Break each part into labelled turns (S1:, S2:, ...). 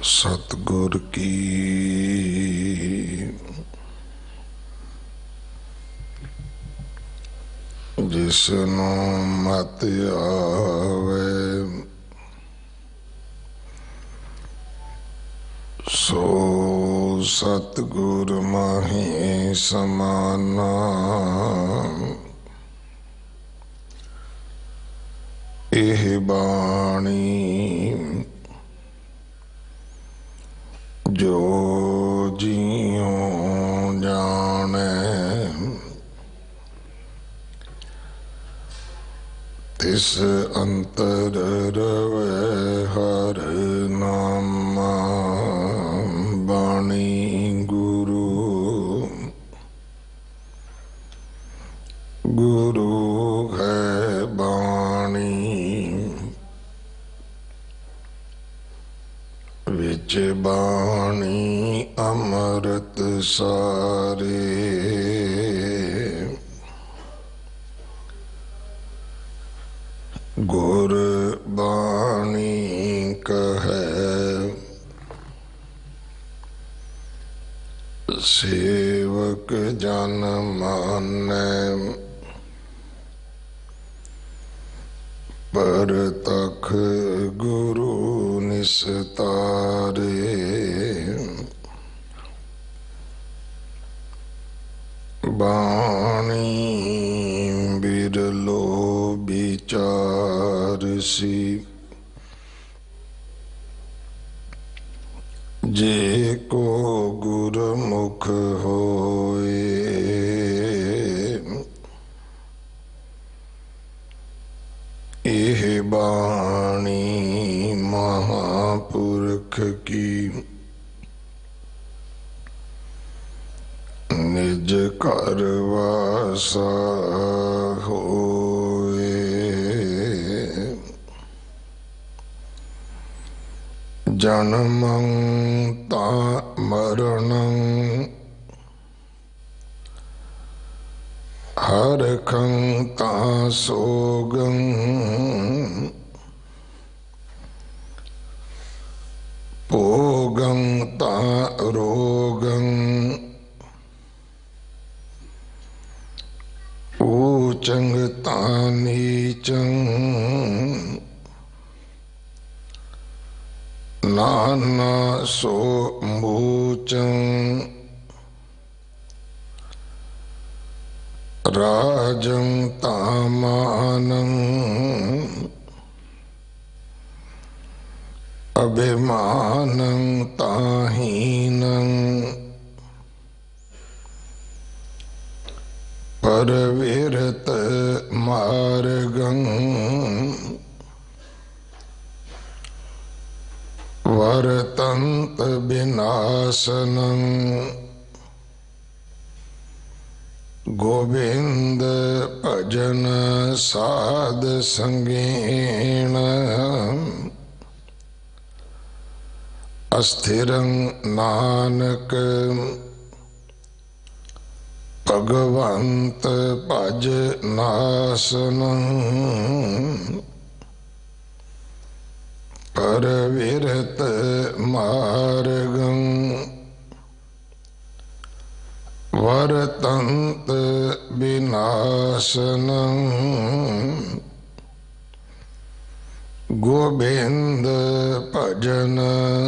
S1: सतगुर की जिसनों मत आवे सो सतगुर माही समाना। एह बाणी जो जियों जाने तिस अंतर रवे हर नामा। बाणी गुरु गुरु है बाणी विच बाणी अमृत सारे। गुर बाणी कहे सेवक जन मानै परतख गुरु निस्तारे। बाणी बिरलो विचारसी जे को गुरमुख होए। एह बाणी महापुरख की निज घर वासा होए। जन्मं ता मरणं हरखं ता सोगं। भोगं ता रोगं ऊचंग ता नीचं। नाना सो मूचं राजं तामानं। अभिमानं ताहीनं परविरत मार्गं। वर्तन्त विनाशनं गोविंद भजन साध संगेन। अस्थिरं नानक भगवंत भज नासनं। परविरत मार्गं वर्तन्त विनाशनं गोविंद भजन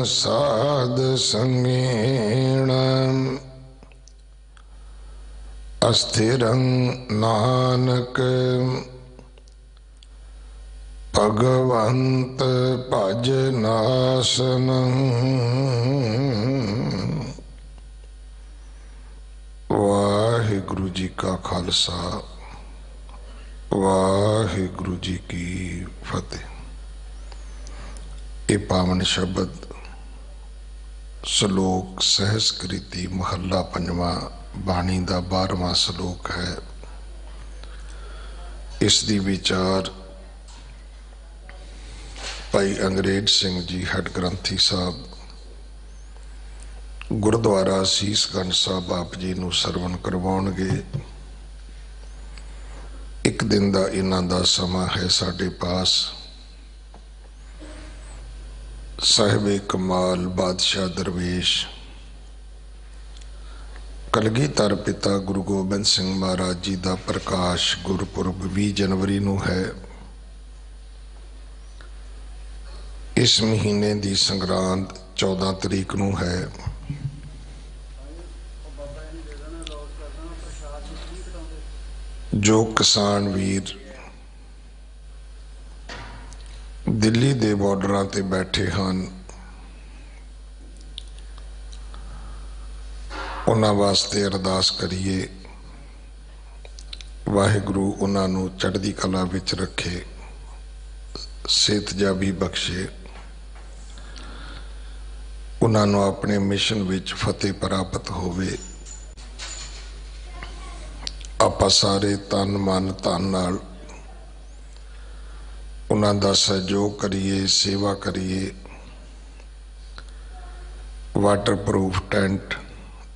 S1: साध संगेन। अस्थिरं नानक भगवंत भज नासनं। वाहिगुरु जी का खालसा वाहिगुरु जी की फतेह। ये पावन शब्द श्लोक सहस्कृति महला पंजवा बाणी का 12वां श्लोक है। इसकी विचार भाई अंग्रेज सिंह जी हेड ग्रंथी साहब गुरुद्वारा सीसगंज साहब आप जी नूं सरवण करवाउणगे। एक दिन का इन्हां दा समा है साडे पास। साहिब कमाल बादशाह दरवेश कलगीधर पिता गुरु गोबिंद सिंह महाराज जी का प्रकाश गुरपुरब 20 जनवरी नूं है। इस महीने की संग्रांद 14 तरीक नूं है। जो किसान वीर दिल्ली दे बॉर्डरां ते बैठे हैं उन्हां वास्ते अरदास करिए, वाहिगुरु उन्हां नूं चढ़दी कला विच रखे, सेहतयाबी बख्शे, उन्हां नूं अपने मिशन विच फतेह प्राप्त होवे। आपां सारे तन मन धन नाल उन्हां दा सहयोग करिए, सेवा करिए। वाटरप्रूफ टेंट,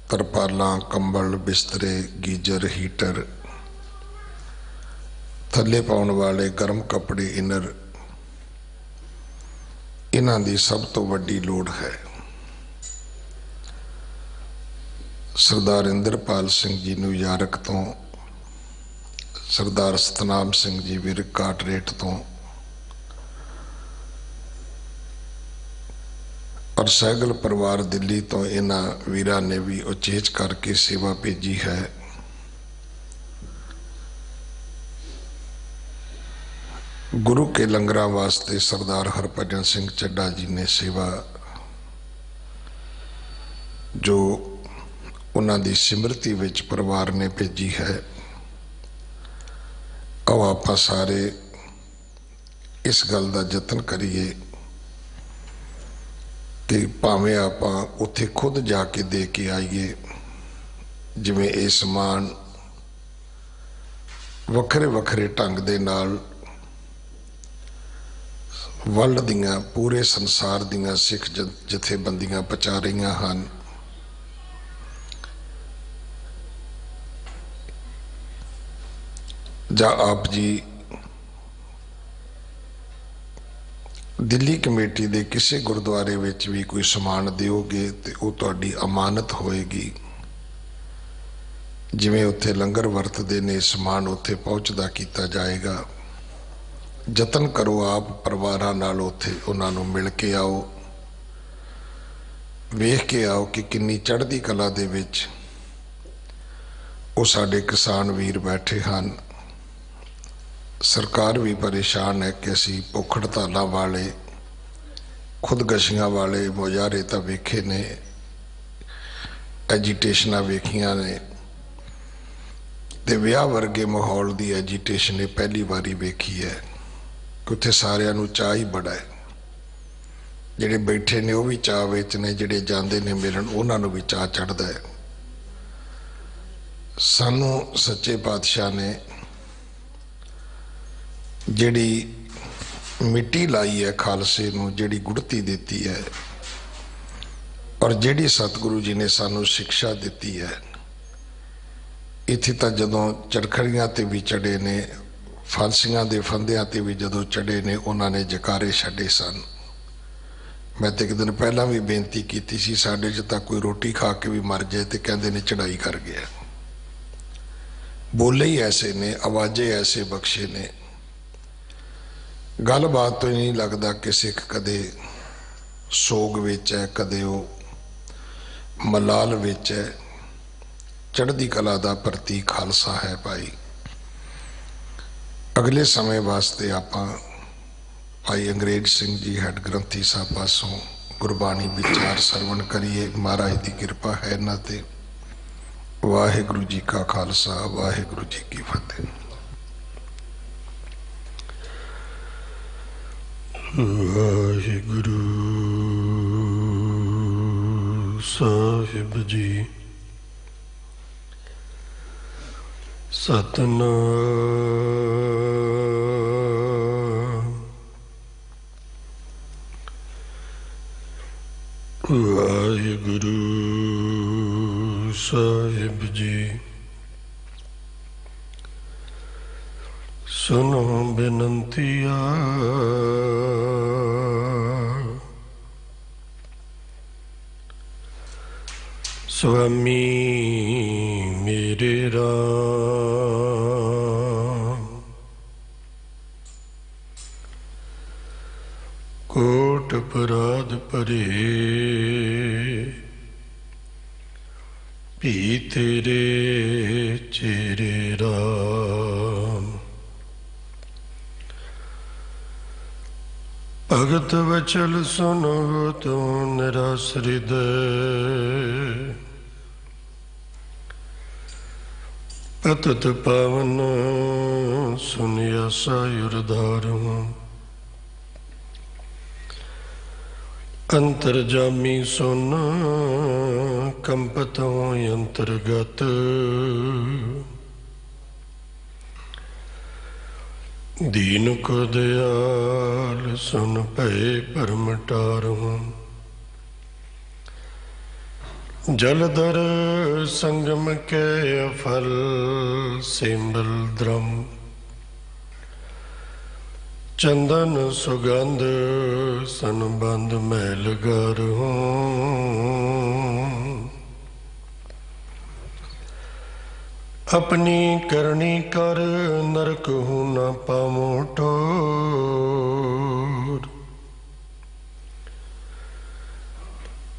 S1: तरपालां, कंबल, बिस्तरे, गीजर, हीटर, थले पाउण वाले गर्म कपड़े, इनर, इन्हां दी सब तो वड्डी लोड़ है। सरदार इंद्रपाल सिंह जी नूं यारक तो, सरदार सतनाम सिंह जी विरक काटरेट तो और सैगल परिवार दिल्ली तो इन्हां वीरां ने भी उचेच करके सेवा भेजी है। गुरु के लंगरां वास्ते सरदार हरभजन सिंह चड्ढा जी ने सेवा जो उन्हां दी सिमरती विच परिवार ने भेजी है। आओ आपां सारे इस गल दा यतन करिए ते भावें आपां उत्थे खुद जाके दे के आईए। जिवें ये समान वखरे वखरे ढंग दे नाल वर्ल्ड दियां पूरे संसार दियां सिख जथेबंदियां पहुंचा रही हैं। जां आप जी दिल्ली कमेटी दे किसी गुरुद्वारे विच भी कोई समान दिओगे तो वो तुहाडी अमानत होएगी। जिवें उत्थे लंगर वरतदे ने समान उत्थे पहुँचदा कीता जाएगा। यतन करो आप परिवारां नाल उत्थे उन्हां नूं मिल के आओ, वेख के आओ कि किन्नी चढ़दी कला दे विच वो साडे किसान वीर बैठे हैं। सरकार भी परेशान है कि असी भुख हड़तालां वाले, खुदकशियां वाले मुजाहरे तो वेखे ने, एजीटेशनां वेखियां ने, ते विआह वर्गे माहौल की एजीटेशन ने पहली बारी वेखी है कि उत्थे सारियां नूं चाह ही बड़ा है। जिहड़े बैठे ने वो भी चाह विच ने, जिहड़े जांदे ने मिलन उन्हां नूं भी चाह चढ़दा है। सानू सच्चे पातशाह ने जिहड़ी मिट्टी लाई है खालसे नूं, जिहड़ी गुड़ती दी है और जिहड़ी सतगुरु जी ने सानू शिक्षा दी है, इत्थे तां जदों चरखड़ियां ते भी चढ़े ने, फांसियां दे फंदियां ते भी जदों चढ़े ने, उन्होंने जकारे छड्डे सन। मैं तो एक दिन पहला भी बेनती की सी, साडे च तां कोई रोटी खा के भी मर जाए तो कहंदे ने चढ़ाई कर गया। बोले ही ऐसे ने, आवाजे ऐसे बख्शे ने। गल बात तो नहीं लगता कि सिख कदे सोग विच है, कदे वो मलाल विच है। चढ़दी कला का प्रतीक खालसा है भाई। अगले समय वास्ते आपां भाई अंग्रेज सिंह जी हैड ग्रंथी साहब पासों गुरबाणी विचार सरवण करिए। महाराज की कृपा है इन्हां ते। वाहिगुरु जी का खालसा, वाहिगुरु जी की फतेह।
S2: वाहिगुरु साहिब जी। सतनाम वाहिगुरु साहिब जी। सुनो बिनंतिया स्वामी मेरे राम कोट अपराध परे भी तेरे चेरे राम भगत वचल सुनो तो निराश हृदय पतत पावन सुनिया सायुरधारू अंतरजामी सुन कंपत हो अंतर्गत दीन को दयाल सुन भय परम टारू जलधर संगम के फल सिंबल द्रम चंदन सुगंध सनबंध मैल गर अपनी करनी कर नरक हूँ न पामो ठोर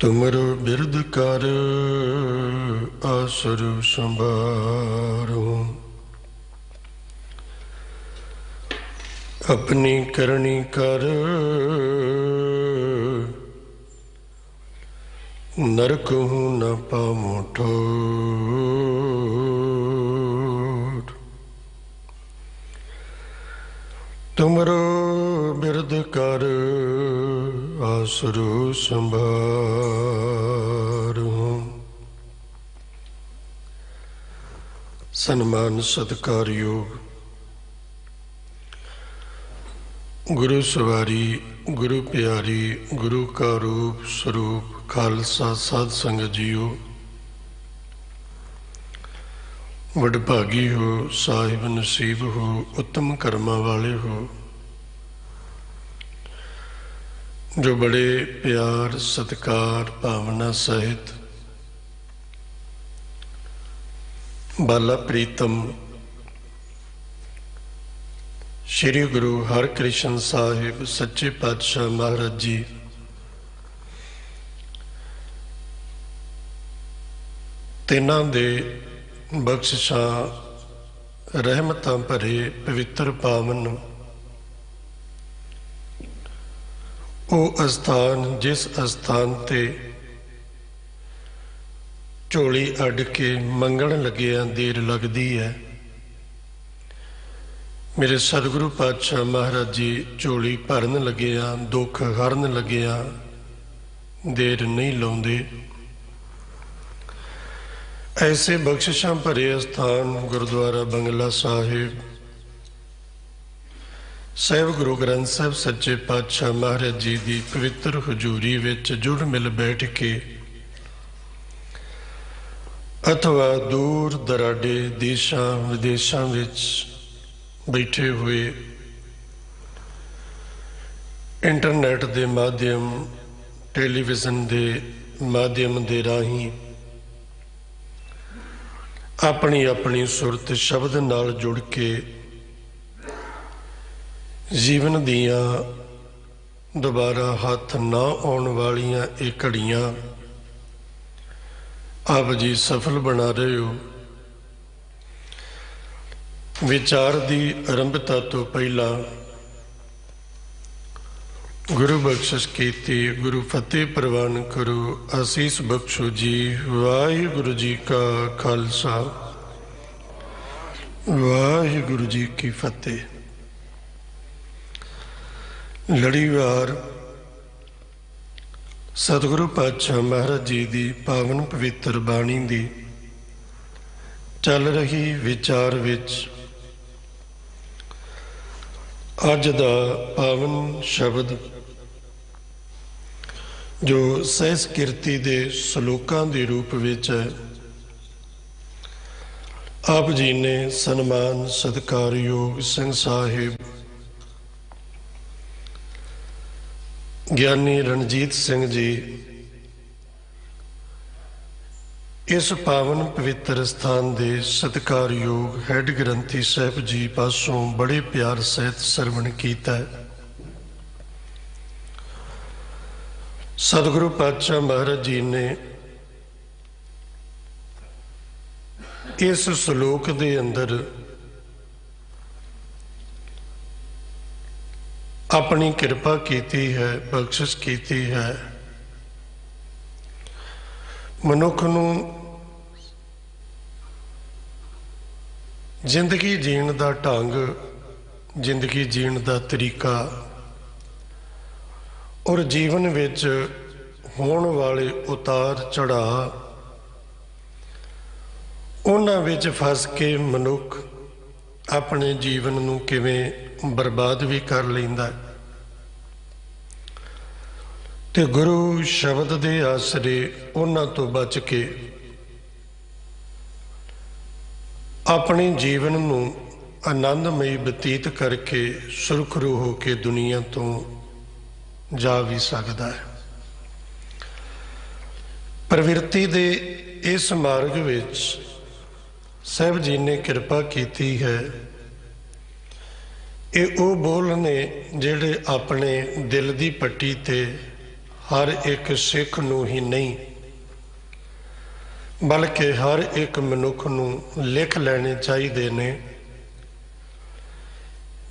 S2: तुमरो बिरद कर आसुर संभारू अपनी करनी कर नरक हूँ न पामो ठोर तुमरो बिरद कर आसुरु संभारू सन्मान सत्कार योग गुरु सवारी गुरु प्यारी गुरु का रूप स्वरूप खालसा साध संगत जीओ वडभागी हो साहिब नसीब हो उत्तम कर्मा वाले हो जो बड़े प्यार सत्कार भावना सहित बाला प्रीतम श्री गुरु हरकृष्ण साहिब सच्चे पातशाह महाराज जी तिन्हां दे बख्शिशां रहमतां भरे पवित्र पावन वो अस्थान जिस अस्थान ते झोली अड्ड के मंगण लगिया देर लगदी है मेरे सतगुरु पातशाह महाराज जी झोली भरन लगिया दुख हरन लगिया देर नहीं लाउंदे ऐसे बख्शिशां भरे स्थान गुरुद्वारा बंगला साहिब साहिब गुरु ग्रंथ साहिब सच्चे पातशाह महाराज जी की पवित्र हजूरी विच जुड़ मिल बैठ के अथवा दूर दराडे देशां विदेशां विच बैठे हुए इंटरनेट के माध्यम टेलीविजन के माध्यम के राही अपनी अपनी सुरत शब्द नाल जुड़ के जीवन दियां दोबारा हाथ ना आने वालियां ये घड़ियां आप जी सफल बना रहे हो विचार की आरंभता तो पहला गुरु बख्शिश कीती गुरु फतेह प्रवान करो आसीस बख्शो जी वाहिगुरु जी का खालसा वाहिगुरु जी की फतेह। लड़ीवार सतगुरु पातशाह महाराज जी की पावन पवित्र बाणी की चल रही विचार विच अज दा पावन शब्द जो सहस कीर्ति के सलोकां के रूप विच है आप जी ने सन्मान सत्कार योग सिंह साहिब ज्ञानी रणजीत सिंह जी इस पावन पवित्र स्थान के सत्कारयोग हैड ग्रंथी साहब जी पासों बड़े प्यार सहित सरवण किया। सतगुरु पातशाह महाराज जी ने इस श्लोक के अंदर अपनी कृपा की है, बख्शिश की है। मनुख नूं जिंदगी जीण दा ढंग, जिंदगी जीण दा तरीका और जीवन विच होण वाले उतार चढ़ाव, उन्हां विच फस के मनुख अपने जीवन नूं किवें बर्बाद भी कर लैंदा है। ते गुरु शब्द दे आसरे उन्हां तो बच के अपने जीवन नूं आनंदमई बतीत करके सुरखरू हो के दुनिया तो जा भी सकता है। प्रवृत्ति दे इस मार्ग विच साहब जी ने कृपा की है। ये वो बोल ने जिहड़े अपने दिल की पट्टी ते हर एक सिख नूं ही नहीं बल्कि हर एक मनुख नूं लिख लेने चाहिए ने।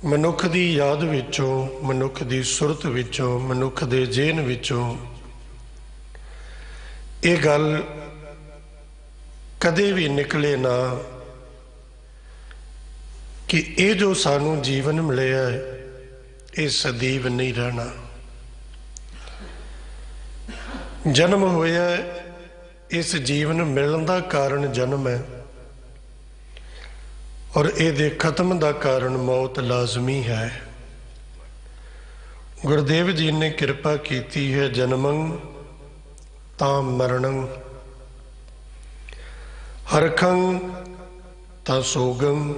S2: मनुख की याद विचों, मनुख की सुरत विचों, मनुख के जेहन विचों ये गल कदे भी निकले ना कि ये जो सानू जीवन मिलिया है ये सदैव नहीं रहना। जन्म होया इस जीवन मिलण का कारण जन्म है और ये खत्म का कारण मौत लाजमी है। गुरुदेव जी ने कृपा की है, जन्मं तां मरणं, हरखं तां सोगं,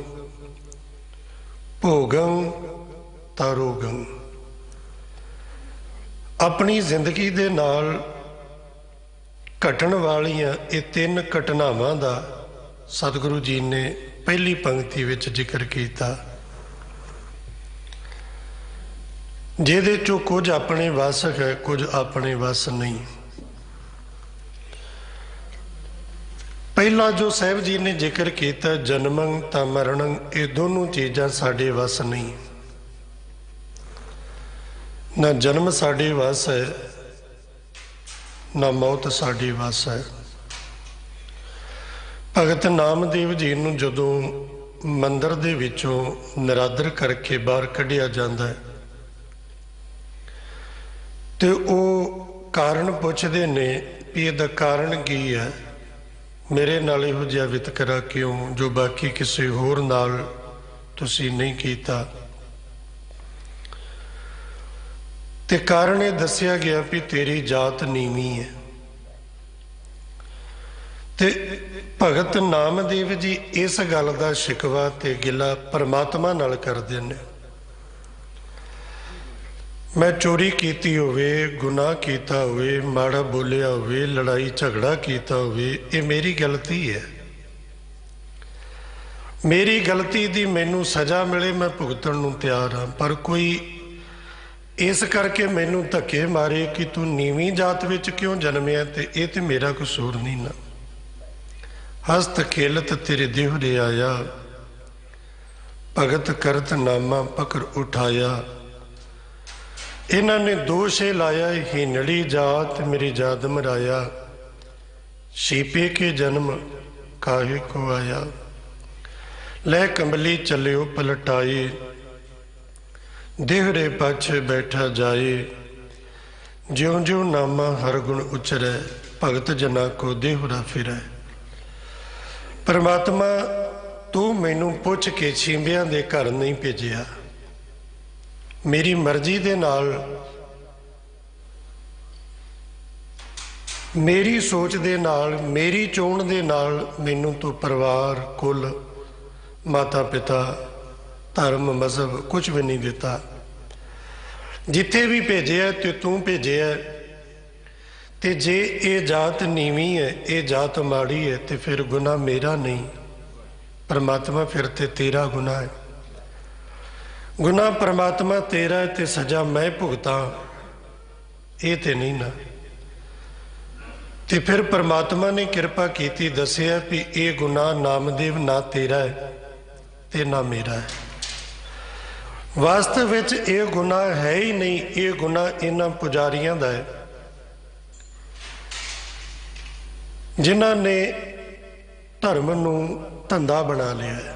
S2: भोगं तां रोगं। अपनी जिंदगी दे नाल घटन वालियां ये तीन घटनावां दा सतगुरु जी ने पहली पंक्ति विच जिक्र किया, जिहदे चों कुछ अपने वस है, कुछ अपने वस नहीं। पहला जो साहब जी ने जिक्र किया जन्मं तां मरणं, ये दोनों चीज़ां साडे वस नहीं। ना जन्म साडे वस है, ना मौत साडी वस है। भगत नामदेव जी नूं जदों मंदिर दे विचों निरादर करके बाहर कढ़िया जांदा है ते वो कारण पुछदे ने भी इहदा कारण की है, मेरे नाल इहो जिहा वितकरा क्यों जो बाकी किसी होर नाल तुसीं नहीं कीता। ते कारण ये दसिया गया भी तेरी जात नीवी है। ते भगत नामदेव जी इस गल का शिकवा ते गिला परमात्मा नाल करदे ने। मैं चोरी कीती होवे, गुनाह कीता होवे, माड़ा बोलिया होवे, लड़ाई झगड़ा कीता होवे, ये मेरी गलती है। मेरी गलती दी मैनू सज़ा मिले मैं भुगतण नूं तैयार हाँ, पर कोई इस करके मैनू धक्के मारे कि तू नीवी जात विच क्यों जन्मिया, ते ये ते मेरा कसूर नहीं ना। हस्त खेलत तेरे देहरे आया, भगत करत नामा पकड़ उठाया। इन्हां ने दोष लाया ही नड़ी जात मेरी जात मराया, शीपे के जन्म काहे को आया। लै कंबली चलियो पलटाए, देहरे पाछे बैठा जाए। ज्यों ज्यों नामा हर गुण उचरै, भगत जना को देहरा फिरै। परमात्मा तू मैनू पुछ के छींबियां दे घर नहीं भेजिया, मेरी मर्जी दे नाल, मेरी सोच दे नाल, मेरी चोण दे नाल मैनू तू परिवार, कुल, माता पिता, धर्म, मजहब कुछ भी नहीं दिता। जिथे भी भेजे तो तू भेजे ਤੇ ਜੇ ਇਹ ਜਾਤ ਨੀਵੀਂ ਹੈ, ਇਹ ਜਾਤ ਮਾੜੀ ਹੈ, ਤੇ ਫਿਰ ਗੁਨਾਹ ਮੇਰਾ ਨਹੀਂ परमात्मा, फिर ते तेरा गुनाह है। गुनाह परमात्मा तेरा है ते सजा मैं भुगता, ये ते नहीं ना। ते फिर परमात्मा ने कृपा की दसिया भी ये गुनाह नामदेव ना तेरा है ते ना मेरा है। वास्तव विच ये गुनाह है ही नहीं, ये गुनाह इन्हां पुजारियां दा है जिन्हां ने धर्म नूं धंधा बना लिया है।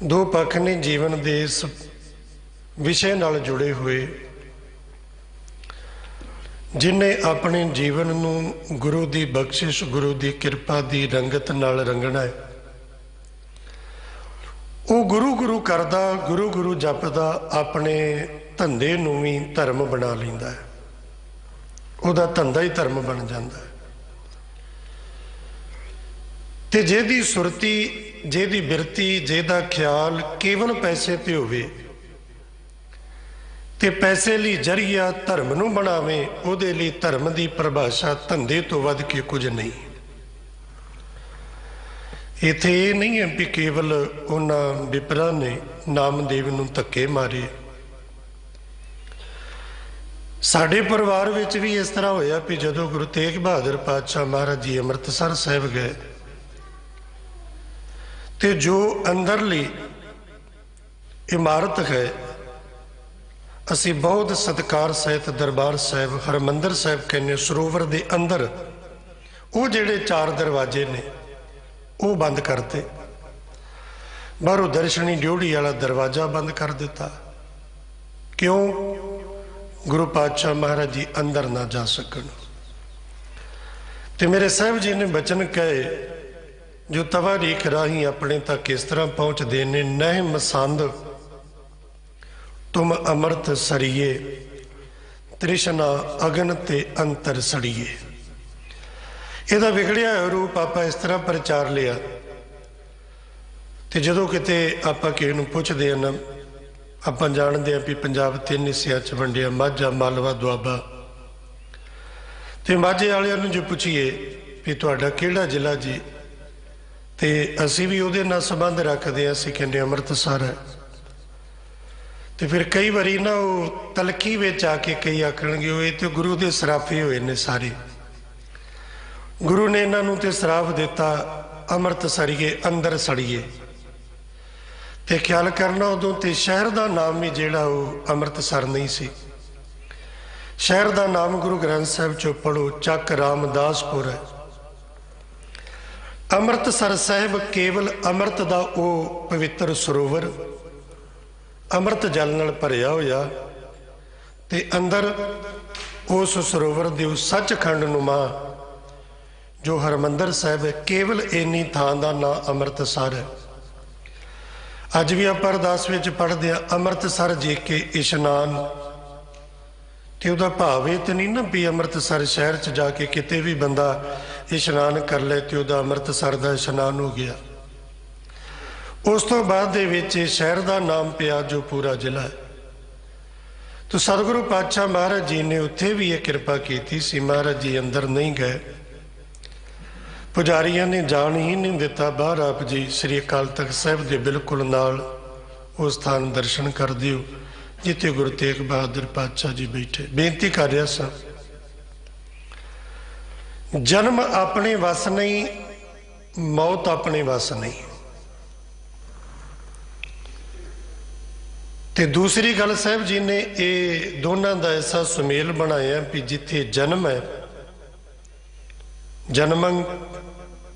S2: दो पक्ष ने जीवन के इस विषय नाल जुड़े हुए, जिन्हें अपने जीवन नूं गुरु की बख्शिश, गुरु की कृपा की रंगत नाल रंगना है, वो गुरु गुरु करदा, गुरु गुरु जपदा, अपने धंधे नूं भी धर्म बना लैंदा है। उहदा धंधा ही धर्म बन जाता है। ते जेदी सुरती, जेदी बिरती, जेदा ख्याल केवल पैसे ते होवे ते पैसे लई जरिया धर्म नूं बनावे, उहदे लई धर्म की परिभाषा धंधे तो वध के कुछ नहीं। इत्थे ये नहीं है भी केवल उन्हां विपरा ने नामदेव नूं धक्के मारे। साडे परिवार विच भी इस तरह होया भी जदों गुरु तेग बहादुर पातशाह महाराज जी अमृतसर साहिब गए ते जो अंदरली इमारत है, असी बहुत सत्कार सहित दरबार साहिब हरमंदर साहिब कहने, सरोवर के अंदर वो जेड़े 4 दरवाजे ने वो बंद करते, बाहरों दर्शनी ड्योढ़ी वाला दरवाजा बंद कर दिता। क्यों? गुरु पातशाह महाराज जी अंदर ना जा सकन। ते मेरे साहब जी ने बचन कहे जो तवारीख राही अपने तक इस तरह पहुँचते ने, नह मसंद तुम अमृत सरिए, तृष्णा अगन ते अंतर सड़िए। ਇਹਦਾ ਵਿਗੜਿਆ ਹੋਇਆ ਰੂਪ ਆਪਾਂ ਇਸ ਤਰ੍ਹਾਂ ਪ੍ਰਚਾਰ ਲਿਆ ਤੇ ਜਦੋਂ ਕਿਤੇ ਆਪਾਂ ਕਿਸੇ ਨੂੰ ਪੁੱਛਦੇ ਹਾਂ ਨਾ, ਆਪਾਂ ਜਾਣਦੇ ਹਾਂ ਵੀ ਪੰਜਾਬ 3 ਹਿੱਸਿਆਂ 'ਚ ਵੰਡਿਆ, ਮਾਝਾ, ਮਾਲਵਾ, ਦੁਆਬਾ। ਤੇ ਮਾਝੇ ਵਾਲਿਆਂ ਨੂੰ ਜੇ ਪੁੱਛੀਏ ਵੀ ਤੁਹਾਡਾ ਕਿਹੜਾ ਜ਼ਿਲ੍ਹਾ ਜੀ, ਤੇ ਅਸੀਂ ਵੀ ਉਹਦੇ ਨਾਲ ਸੰਬੰਧ ਰੱਖਦੇ ਹਾਂ, ਅਸੀਂ ਕਹਿੰਦੇ ਅੰਮ੍ਰਿਤਸਰ ਹੈ। ਤੇ ਫਿਰ ਕਈ ਵਾਰੀ ਨਾ ਉਹ ਤਲਖੀ ਵਿੱਚ ਆ ਕੇ ਕਈ ਆਖਣਗੇ ਉਹ ਇਹ ਤੇ ਗੁਰੂ ਦੇ ਸਰਾਫੇ ਹੋਏ ਨੇ ਸਾਰੇ, गुरु ने इन्हों तो श्राप दिता अमृत सड़िए अंदर सड़िए। तो ख्याल करना उदों तो शहर का नाम भी जोड़ा वो अमृतसर नहीं सी। शहर का नाम गुरु ग्रंथ साहिब चो पढ़ो चक रामदासपुर है। अमृतसर साहिब केवल अमृत का वो पवित्र सरोवर अमृत जल नाल भरिया होया ते अंदर उस सरोवर के सचखंड नुमा जो हरमंदर साहिब है, केवल इन्नी थां का नाम अमृतसर है। अज भी आप अरदास में पढ़ते हैं अमृतसर जे के इशनान, तो वह भाव ये तो नहीं ना भी अमृतसर शहर च जाके किते भी बंदा इशनान कर ले तो वह अमृतसर का इशनान हो गया। उस तो बाद दे विच शहर का नाम पिया जो पूरा जिला है। तो सतगुरु पातशाह महाराज जी ने उत्थे भी ये कृपा की थी सी। महाराज जी अंदर नहीं गए, पुजारियों ने जान ही नहीं दिता। बाहर आप जी श्री अकाल तख्त साहिब के बिल्कुल नाल वो स्थान दर्शन कर दियो जिथे गुरु तेग बहादुर पातशाह जी बैठे। बेनती कर रहा सा, जन्म अपने वस नहीं, मौत अपने वस नहीं। ते दूसरी गल साहिब जी ने ये दोनों का ऐसा सुमेल बनाया भी जिथे जन्म है, जन्मं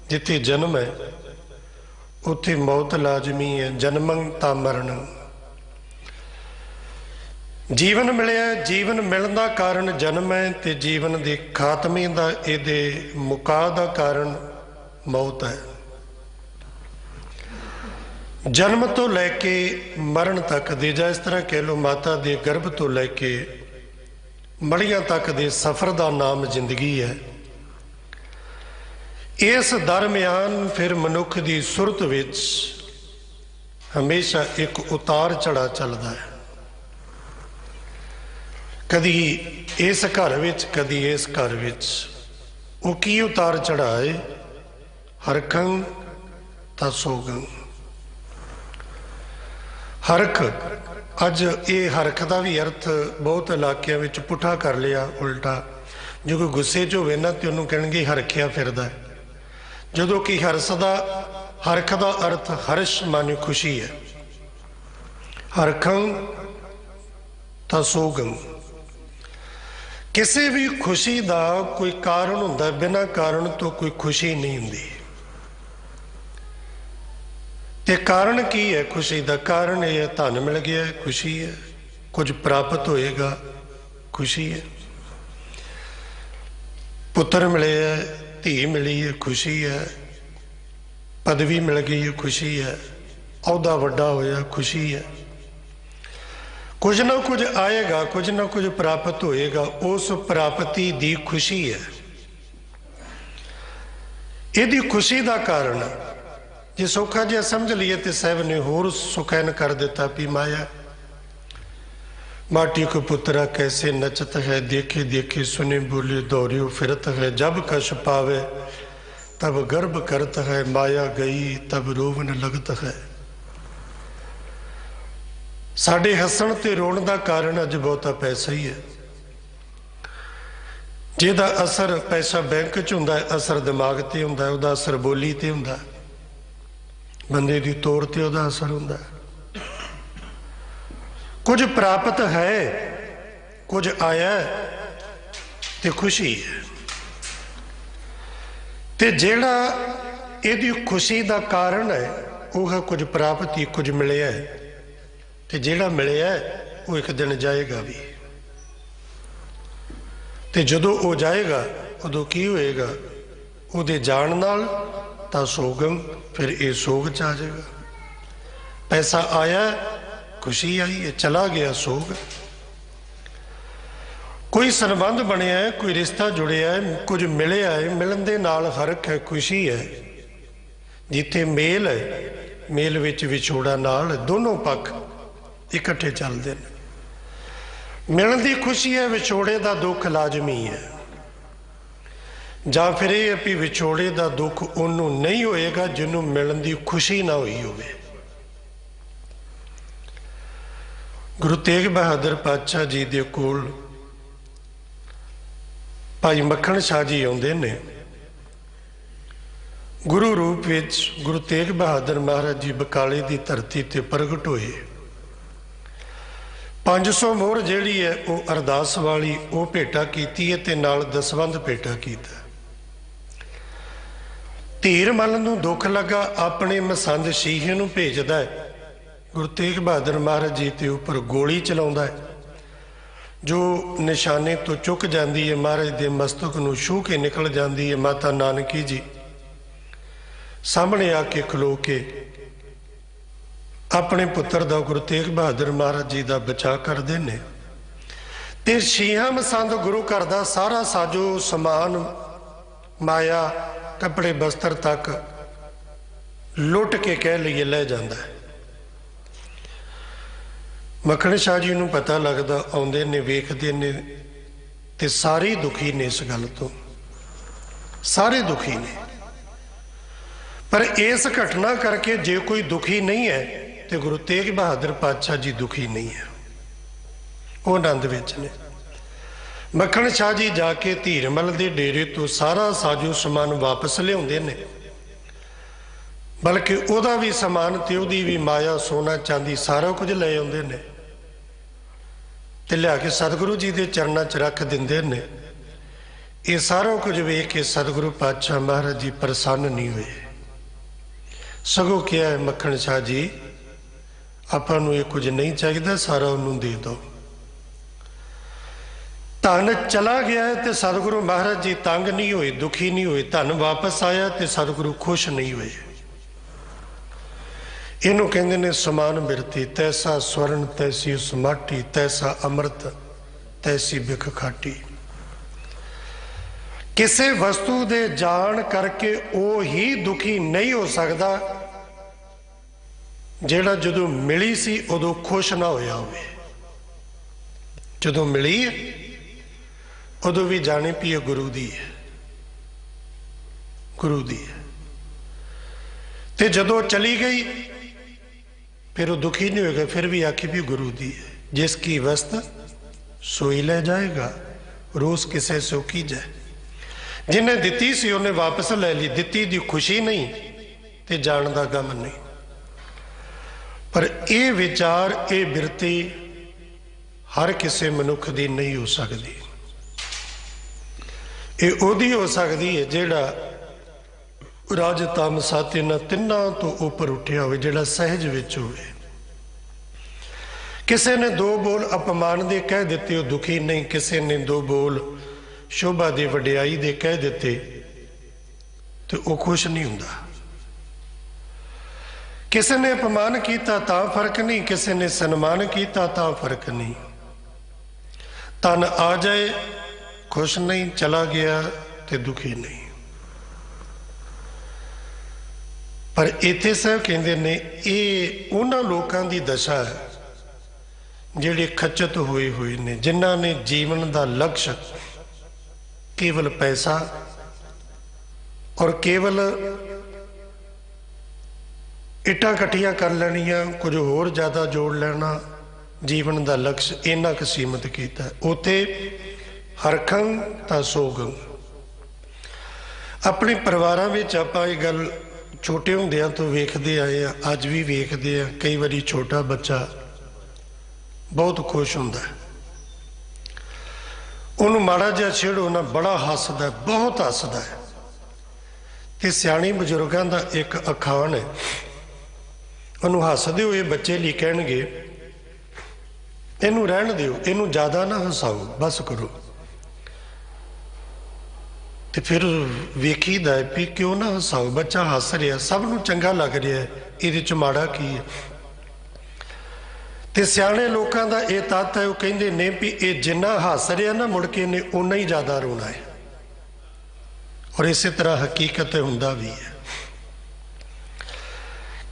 S2: जिथे जन्म है उथे मौत लाजमी है। जन्मं ता मरण। जीवन मिलिया, जीवन मिलने का कारण जन्म है ते जीवन के खात्मे का ये मुका का कारण मौत है। जन्म तो लैके मरण तक दे, जा इस तरह कह लो माता के गर्भ तो लैके मड़ियां तक दे सफ़र का नाम जिंदगी है। इस दरम्यान फिर मनुख की सुरत विच हमेशा एक उतार चढ़ा चलता है। कदी इस घर विच कदी इस घर विच वो की उतार चढ़ाए, हरखं ता सोगं। हरख, अज ये हरख का भी अर्थ बहुत इलाकों में पुठा कर लिया, उल्टा। जो कोई गुस्से च होवे ना तो उन्होंने कहेंगे हरखिया फिरदा है, जदों कि हरख का अर्थ हर्ष माने खुशी है। हरखं ता सोगं। किसी भी खुशी का कोई कारण हुंदा, बिना कारण तो कोई खुशी नहीं हुंदी। ते कारण की है खुशी का? कारण यह है धन मिल गया, खुशी है। कुछ प्राप्त होएगा, खुशी है। पुत्र मिले है, धी मिली है, खुशी है। पदवी मिल गई है, खुशी है। औहदा वड्डा होया, खुशी है। कुछ ना कुछ आएगा, कुछ ना कुछ प्राप्त होएगा, उस प्राप्ति की खुशी है। यदि खुशी का कारण जे सौखा जिहा समझ लीए तो साहब ने होर सुखैन कर दिता भी माया। माटी को पुत्रा कैसे नचत है, देखे देखे सुने बोले दौड़ियो फिरत है। जब कश पावे तब गर्भ करत है, माया गई तब रोवन लगत है। साडे हसन ते रोण का कारण अज बहुता पैसा ही है, जिहदा असर पैसा बैंक च हुंदा है, असर दिमाग ते हुंदा है, उहदा असर बोली ते हुंदा है, बंदे दी तौर ते उहदा असर हुंदा है। कुछ प्राप्त है, कुछ आया ते खुशी है। ते जिहड़ा इहदी खुशी का कारण है वह है कुछ प्राप्ति, कुछ मिलिया है। ते जिहड़ा मिलिया है वो एक दिन जाएगा भी। ते जदों वो जाएगा उदों की होएगा? उहदे जाण नाल तां सोगम, फिर ये सोग च आ जाएगा। पैसा आया, खुशी आई है, चला गया सोग। कोई संबंध बनया है, कोई रिश्ता जुड़िया है, कुछ मिलिया है, मिलन दे नाल हरख है, खुशी है। जिथे मेल है, मेल विच विछोड़ा नाल दोनों पक्ष इकट्ठे चलते हैं। मिलन की खुशी है, विछोड़े का दुख लाजमी है। जां फिर यह भी विछोड़े का दुख उन्हों नहीं होएगा जिन्हों मिलन की खुशी ना हुई होवे। गुरु तेग बहादुर पातशाह जी दे कोल भाई मक्खण शाह जी आउंदे ने। गुरु रूप विच गुरु तेग बहादुर महाराज जी बकाले की धरती ते प्रगट होए। 500 मोहर जिहड़ी है वो अरदास वाली वो भेटा कीती है ते नाल दसवंध भेटा कीता। धीर मल नूं दुख लगा, अपने मसंद शीहे नूं भेजदा है। गुरु तेग बहादुर महाराज जी के उपर गोली चलाउंदा है, जो निशाने तो चुक जाती है, महाराज के मस्तक नूं छूह के निकल जाती है। माता नानकी जी सामने आके खलो के अपने पुत्र का गुरु तेग बहादुर महाराज जी का बचाव करते हैं। ते छेहां मसंद गुरु घर का सारा साजो समान, माया, कपड़े बस्तर तक लुट के कह लीए लै जाता है। मक्खण शाह जी नूं पता लगता, आउंदे ने, वेखदे ने ते सारे दुखी ने इस गल तो, सारे दुखी ने। पर इस घटना करके जे कोई दुखी नहीं है तो गुरु तेग बहादुर पातशाह जी दुखी नहीं है, वो आनंद विच ने। मक्खण शाह जी जाके धीरमल के डेरे तो सारा साजो समान वापस लियाउंदे ने, बल्कि उहदा भी समान ते उहदी भी माया, सोना चांदी सारा कुछ ले आउंदे ने ते लिया के सतगुरु जी के चरणों च रख दिंदे ने। ये सारा कुछ वेख के सतगुरु पातशाह महाराज जी प्रसन्न नहीं हुए, सगों क्या है मक्खण शाह जी आपां नूं ये कुछ नहीं चाहिए, सारा उन्होंने दे दो। धन चला गया है तो सतगुरु महाराज जी तंग नहीं हुए, दुखी नहीं हुए। धन वापस आया तो सतगुरु खुश नहीं हुए। इनू कहते ने समान बिरती, तैसा स्वर्ण तैसी समाटी, तैसा अमृत तैसी बिख खाटी। किसी वस्तु दे जान करके वो ही दुखी नहीं हो सकता जेड़ा जदों मिली सी उदों खुश ना होया होवे। ਜਦੋਂ ਮਿਲੀ ਉਦੋਂ ਵੀ ਜਾਣੇ ਵੀ ਇਹ ਗੁਰੂ ਦੀ ਹੈ, ਗੁਰੂ ਦੀ ਹੈ। ਤੇ ਜਦੋਂ ਚਲੀ ਗਈ फिर वो दुखी नहीं होगा, फिर भी आखी भी गुरु दी है। जिसकी वस्त सोई ले जाएगा, रोज किसे सो की जाए। जिन्हें दिती सी उन्हें वापस ले ली, दिती दी खुशी नहीं ते जान दा गम नहीं। पर यह विचार, ये बिरती हर किसी मनुख दी नहीं हो सकती। ये उदी हो सकती है जिहड़ा राज ताम सत इन्हां तिन्हां तो उपर उठिया होवे, जिहड़ा सहज विच होवे। किसी ने दो बोल अपमान दे कह दिते वो दुखी नहीं, किसी ने दो बोल शोभा दे वडियाई दे कह दिते तो वो खुश नहीं हुंदा। किसी ने अपमान किया तां फर्क नहीं, किसी ने सन्मान किया तां फर्क नहीं। तन आ जाए खुश नहीं, चला गया तो दुखी नहीं। पर इत्थे साहब कहते ने ये उन्हां लोकां दी दशा है जिहड़े खच्चत होए हुए ने, जिन्हां ने जीवन दा लक्ष्य केवल पैसा और केवल इट्टां कट्ठियां कर लैणियां, कुछ होर ज़्यादा जोड़ लेना, जीवन दा लक्ष्य इन्ना क सीमित कीता। उत्थे हरखं तां सोगं। अपने परिवारां विच आपां इह गल छोटे होंदियां तो वेखते आए हैं, अज भी वेखते हैं। कई बारी छोटा बच्चा बहुत खुश होंदा है, उन्होंने माड़ा जिहा छेड़ो ना बड़ा हसदा है, बहुत हसदा है। तो सियाणी बजुर्गों का एक अखान है, उन्होंने हसदे हुए बच्चे लिए कहणगे इनू रहन दिओ, इनू ज़्यादा ना हसाओ, बस करो। तो फिर वेखीदा है भी क्यों ना हसाओ, बच्चा हस रहा, सब नूं चंगा लग रहा है, ये च माड़ा की है। तो सियाणे लोगों का यह तत्त है, वो कहते ने भी ये जिन्ना हस रहा ना मुड़ के इन्हें उन्ना ही ज़्यादा रोना है। और इस तरह हकीकत हुंदा भी है।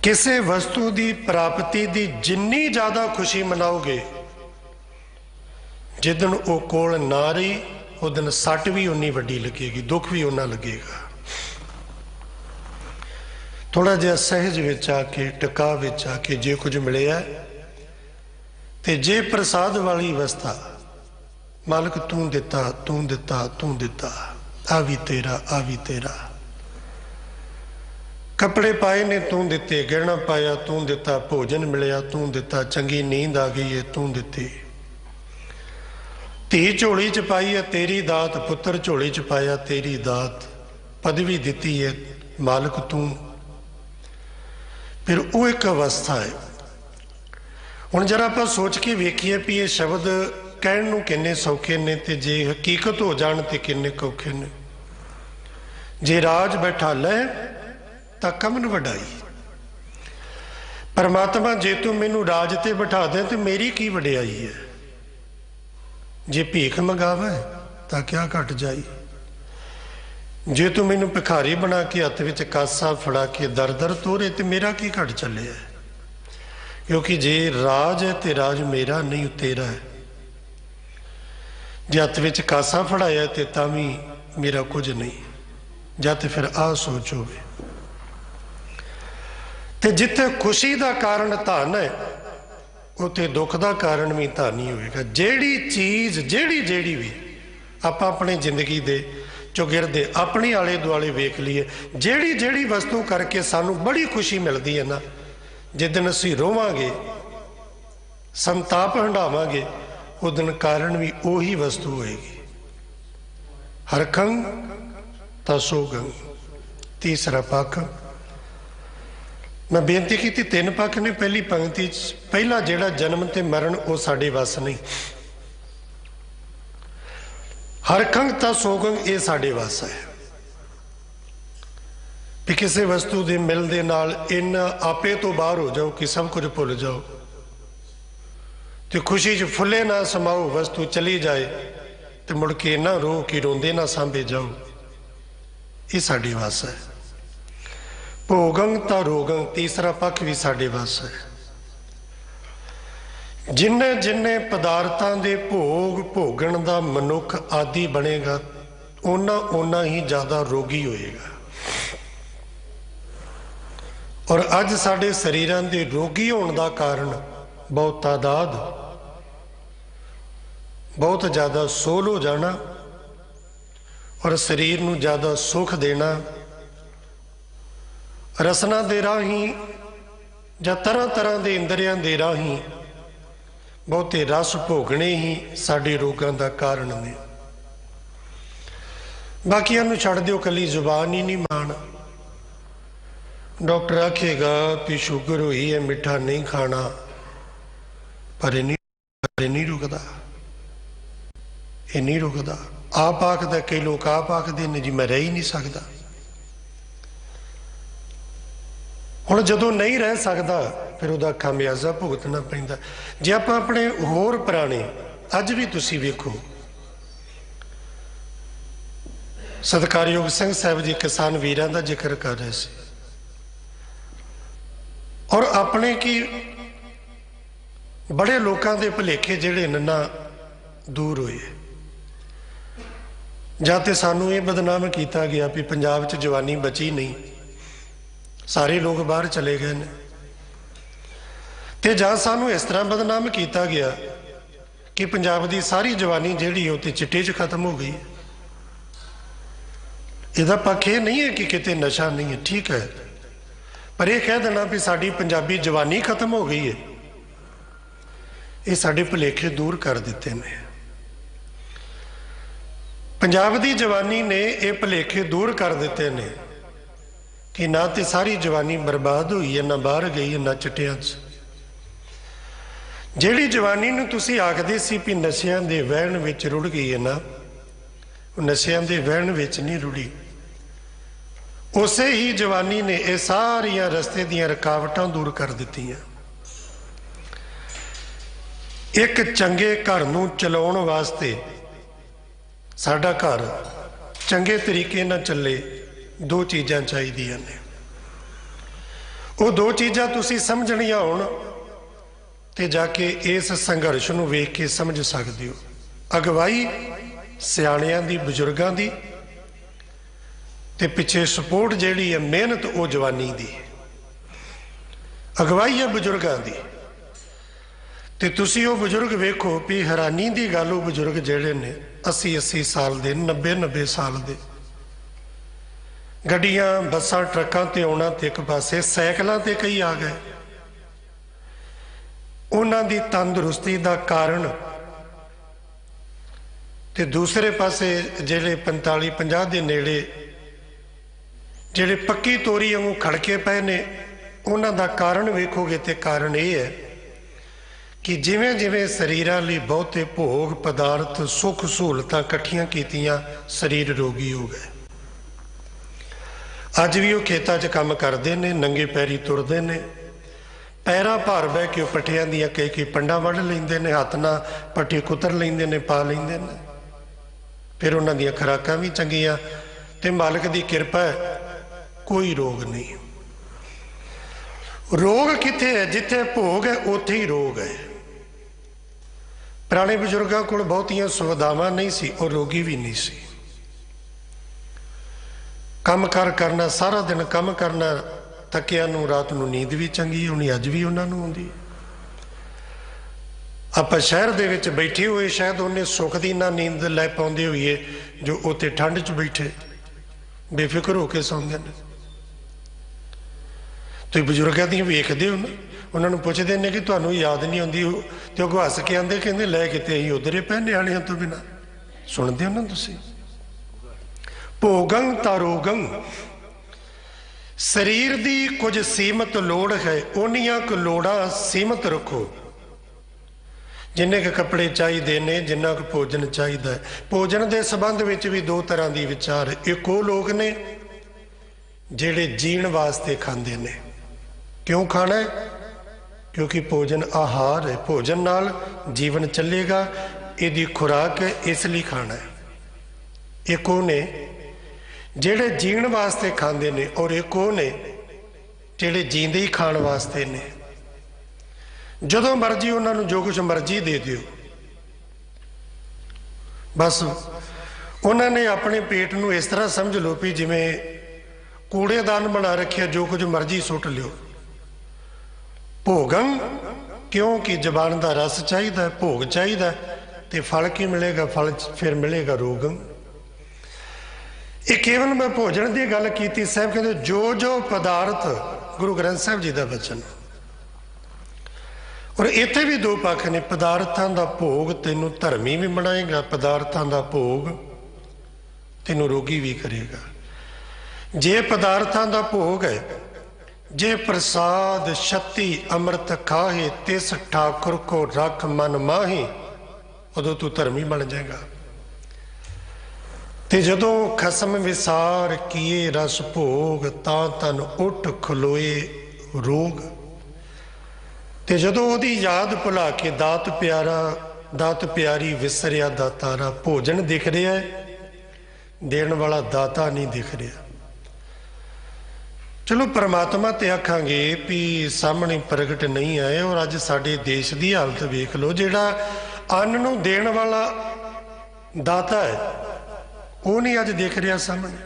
S2: किसी वस्तु की प्राप्ति की जिन्नी ज़्यादा खुशी मनाओगे, जिदन वो कोल ना रही उस दिन सट भी उन्नी वड्डी लगेगी, दुख भी उन्ना लगेगा। थोड़ा जिहा सहज विच आके, टिका विच आके जे कुछ मिलिया ते जे प्रसाद वाली अवस्था, मालिक तू दिता तू दिता तू दिता, आ भी तेरा आ भी तेरा। कपड़े पाए ने तू दिते, गहना पाया तू दिता, भोजन मिलिया तू दिता, चंगी नींद आ गई है तू दिती, धी झोली च पाई है तेरी दात, पुत्र झोली च पाया तेरी दात, पदवी दी है मालिक तू। फिर वो एक अवस्था है। हुण जरा आप सोच के वेखिए भी ये शब्द कहण नूं किन्ने सौखे ने, ते जे हकीकत हो जाण ते किन्ने औखे ने। जे राज बैठा लै तां कमन वडाई। परमात्मा जे तू मैनू राज ते बिठा दे तो मेरी की वडियाई है। जे भीख मंगावे तां क्या घट जाई। जे तू मैनू भिखारी बना के हत्थ विच कासा फड़ा के दर दर तोरे तो मेरा की घट चले है। क्योंकि जे राज है तो राज मेरा नहीं तेरा है। जे हत्थ विच कासा फड़ाया तो तां भी मेरा कुछ नहीं। या तो फिर आ सोच होवे। ते जिथे खुशी का कारण धन है उत्थे दुख का कारण भी धन ही होएगा। जेड़ी चीज़ जेड़ी भी आप अपनी जिंदगी दे चौगिरदे अपने आले दुआले वेख लीए, जेड़ी वस्तु करके सानू बड़ी खुशी मिलती है ना, जिस दिन असीं रोवांगे संताप हंडावांगे उस दिन कारण भी उही वस्तु होएगी। हरखं तसोगं। तीसरा पक्ष मैं बेनती की थी, 3 पक्ष ने। पहली पंक्ति पहला जिहड़ा जन्म ते मरण वो साडे वस नहीं। हरखंग ता सोगंग ये साडे वस है भी किसी वस्तु के मिलने नाल इन आपे तो बाहर हो जाओ कि सब कुछ भुल जाओ, तो खुशी च फुले ना समाओ, वस्तु चली जाए तो मुड़ के ना रो कि रोंदे ना सांभे जाओ। ये साडे वस है। भोगंग ता रोगंग तीसरा पक्ष भी साडे वस है। जिन्ने जिन्ने पदार्थां दे भोग भोगण दा मनुख आदि बनेगा उन्ना उन्ना ही ज़्यादा रोगी होएगा। और अज साडे शरीरां दे रोगी होने का कारण बहुत तादाद बहुत ज़्यादा सोल हो जाना और शरीर नूं ज़्यादा सुख देना, रसना दे राही या तरह तरह के इंद्रियां दे राही बहुते रस भोगने ही साडे रोगां दा कारण ने। बाकियां नूं छड्ड दिओ, कली जुबान ही नहीं मान। डॉक्टर आखेगा भी शुगर हुई है, मिठा नहीं खाना, पर ये नहीं रुकदा, ये नहीं रुकदा। आप आखदा, कई लोग आप आखदे ने जी मैं रह ही नहीं सकदा। हुण जदों नहीं रह सकदा फिर उहदा खामियाजा भुगतना पैंदा। जे आपां अपने होर पुराने अज भी तुसीं वेखो, सत्कारयोग सिंह साहब जी किसान वीरां दा जिक्र कर रहे सी, और अपने की बड़े लोगों के भुलेखे जिहड़े ना दूर हुए। जां ते सानू ये बदनाम किया गया भी पंजाब च जवानी बची नहीं, सारे लोग बाहर चले गए ने, ते जां सानू इस तरह बदनाम किया गया कि पंजाब की सारी जवानी जिहड़ी है ते चिट्टे च खत्म हो गई। इहदा पक्ष ये नहीं है कि किते नशा नहीं है, ठीक है, पर यह कह देना भी साडी पंजाबी जवानी खत्म हो गई है, ये साडे भुलेखे दूर कर दिते ने। पंजाब की जवानी ने ये भुलेखे दूर कर दिते ने कि ना तो सारी जवानी बर्बाद हुई है, ना बाहर गई है, ना चिट्टियां च। जिहड़ी जवानी नूं तुसीं आखदे सी भी नशियां दे वहण विच रुड़ गई है ना, नशियां दे वहण विच नहीं रुड़ी। उसे ही जवानी ने यह सारिया रस्ते दियां रुकावटां दूर कर दित्तियां। एक चंगे घर नूं चलाउण वास्ते साडा घर चंगे तरीके नाल चले, दो चीज़ां चाहीदियां ने। वो दो चीज़ां तुसीं समझणियां होण ते जाके इस संघर्ष नूं वेख के समझ सकदे हो। अगवाई सियाणियां दी, बजुर्गां दी, ते पिछे सपोर्ट जिहड़ी है मेहनत वो जवानी दी। अगवाई है बजुर्गां दी, ते तुसीं वो बजुर्ग वेखो भी हैरानी की गल, वो बजुर्ग जिहड़े ने 80-80 साल दे, 90-90 साल दे, गड्डियां बसां ट्रकां ते आउणा ते एक पासे, सैकलां ते कई आ गए। उन्हां दी तंदुरुस्ती दा कारण ते दूसरे पासे जिहड़े 45-50 दे नेड़े जिहड़े पक्की तोरी वांगू खड़के पे ने, उन्हां दा कारण वेखोगे तो कारण ये है कि जिवें जिवें शरीरां लई बहुते भोग पदार्थ सुख सहूलतां इकट्ठियां कीतियां, शरीर रोगी हो गए। अज भी वो खेतां 'च काम करते हैं, नंगे पैरी तुरते हैं, पैरां भार बह के पट्ठियां दियां कई पंडां वढ़ लैंदे ने, हत्थ नाल पट्ठी कुतर लैंदे ने, पा लैंदे ने, फिर उन्हां दियां खुराकां भी चंगियां, ते मालक दी किरपा है, कोई रोग नहीं। रोग कित्थे है? जिथे भोग है उत्थे ही रोग है। पुराने बजुर्गों को बहुतियां सुविधावां नहीं सी और रोगी भी नहीं सी। काम कार करना, सारा दिन काम करना, थकिया नूं रात नूं नींद भी चंगी होनी, अज भी उन्होंने आउंदी। आपां शहर दे विच बैठे हुए शायद उन्हें सुख दी ना नींद लै पाउंदे होईए जो उत्थे ठंड च बैठे बेफिक्र होकर सौंदे ने। तुसीं बजुर्गों दी वेखदे हो ना, उन्होंने पुछदे ने कि तुहानूं याद नहीं आउंदी, ते ओह हस के आंदे कहंदे लै किते असीं उधरे पै निआणिआं तो बिना। सुणदे हो ना तुसीं? भोगं तारोगं, शरीर की कुछ सीमित लोड़ है, उन्नियां क लोड़ां सीमित रखो। जिन्ने क कपड़े चाहिए ने, जिन्ना क भोजन चाहिए। भोजन के संबंध में भी दो तरह की विचार। एक वो लोग ने जिहड़े जीण वास्ते खांदे ने। क्यों खाना है? क्योंकि भोजन आहार है, भोजन नाल जीवन चलेगा, यदी खुराक है, इसलिए खाना है। एक वो ने जिहड़े जीण वास्ते खांदे ने, और एक वो ने जिहड़े जींदे ही खाण वास्ते ने। ਜਦੋਂ ਮਰਜ਼ੀ ਉਹਨਾਂ ਨੂੰ ਜੋ ਕੁਝ ਮਰਜ਼ੀ ਦੇ ਦਿਓ। ਬਸ ਉਹਨਾਂ ਨੇ ਆਪਣੇ ਪੇਟ ਨੂੰ ਇਸ ਤਰ੍ਹਾਂ ਸਮਝ ਲਓ ਵੀ ਜਿਵੇਂ ਕੂੜੇਦਾਨ ਬਣਾ ਰੱਖਿਆ, ਜੋ ਕੁਝ ਮਰਜ਼ੀ ਸੁੱਟ ਲਿਓ। ਭੋਗੰ, ਕਿਉਂਕਿ ਜ਼ਬਾਨ ਦਾ ਰਸ ਚਾਹੀਦਾ, ਭੋਗ ਚਾਹੀਦਾ, ਤੇ ਫਲ ਕੀ ਮਿਲੇਗਾ? ਫਲ ਫਿਰ ਮਿਲੇਗਾ ਰੋਗੰ। ਇਹ ਕੇਵਲ ਮੈਂ ਭੋਜਨ ਦੀ ਗੱਲ ਕੀਤੀ। ਸਾਹਿਬ ਕਹਿੰਦੇ ਜੋ ਜੋ ਪਦਾਰਥ, ਗੁਰੂ ਗ੍ਰੰਥ ਸਾਹਿਬ ਜੀ ਦਾ ਬਚਨ। ਔਰ ਇੱਥੇ ਵੀ ਦੋ ਪੱਖ ਨੇ। ਪਦਾਰਥਾਂ ਦਾ ਭੋਗ ਤੈਨੂੰ ਧਰਮੀ ਵੀ ਬਣਾਏਗਾ, ਪਦਾਰਥਾਂ ਦਾ ਭੋਗ ਤੈਨੂੰ ਰੋਗੀ ਵੀ ਕਰੇਗਾ। ਜੇ ਪਦਾਰਥਾਂ ਦਾ ਭੋਗ ਹੈ, ਜੇ ਪ੍ਰਸਾਦ ਛੱਤੀ ਅੰਮ੍ਰਿਤ ਖਾਹੇ, ਤਿਸ ਠਾਕੁਰ ਕੋ ਰੱਖ ਮਨ ਮਾਹੀ, ਉਦੋਂ ਤੂੰ ਧਰਮੀ ਬਣ ਜਾਏਗਾ। ਤੇ ਜਦੋਂ ਖਸਮ ਵਿਸਾਰ ਕੀਏ ਰਸ ਭੋਗ, ਤਾਂ ਤਨ ਉੱਠ ਖਲੋਏ ਰੋਗ। ਤੇ ਜਦੋਂ ਉਹਦੀ ਯਾਦ ਭੁਲਾ ਕੇ ਦਾਤ ਪਿਆਰਾ, ਦਾਤ ਪਿਆਰੀ ਵਿਸਰਿਆ ਦਾਤਾਰਾ। ਭੋਜਨ ਦਿਖ ਰਿਹਾ ਹੈ, ਦੇਣ ਵਾਲਾ ਦਾਤਾ ਨਹੀਂ ਦਿਖ ਰਿਹਾ। ਚਲੋ ਪਰਮਾਤਮਾ ਤੇ ਆਖਾਂਗੇ ਵੀ ਸਾਹਮਣੇ ਪ੍ਰਗਟ ਨਹੀਂ ਆਏ। ਔਰ ਅੱਜ ਸਾਡੇ ਦੇਸ਼ ਦੀ ਹਾਲਤ ਵੇਖ ਲਓ। ਜਿਹੜਾ ਅੰਨ ਨੂੰ ਦੇਣ ਵਾਲਾ ਦਾਤਾ ਹੈ, ਉਹ ਨਹੀਂ ਅੱਜ ਦਿਖ ਰਿਹਾ ਸਾਹਮਣੇ।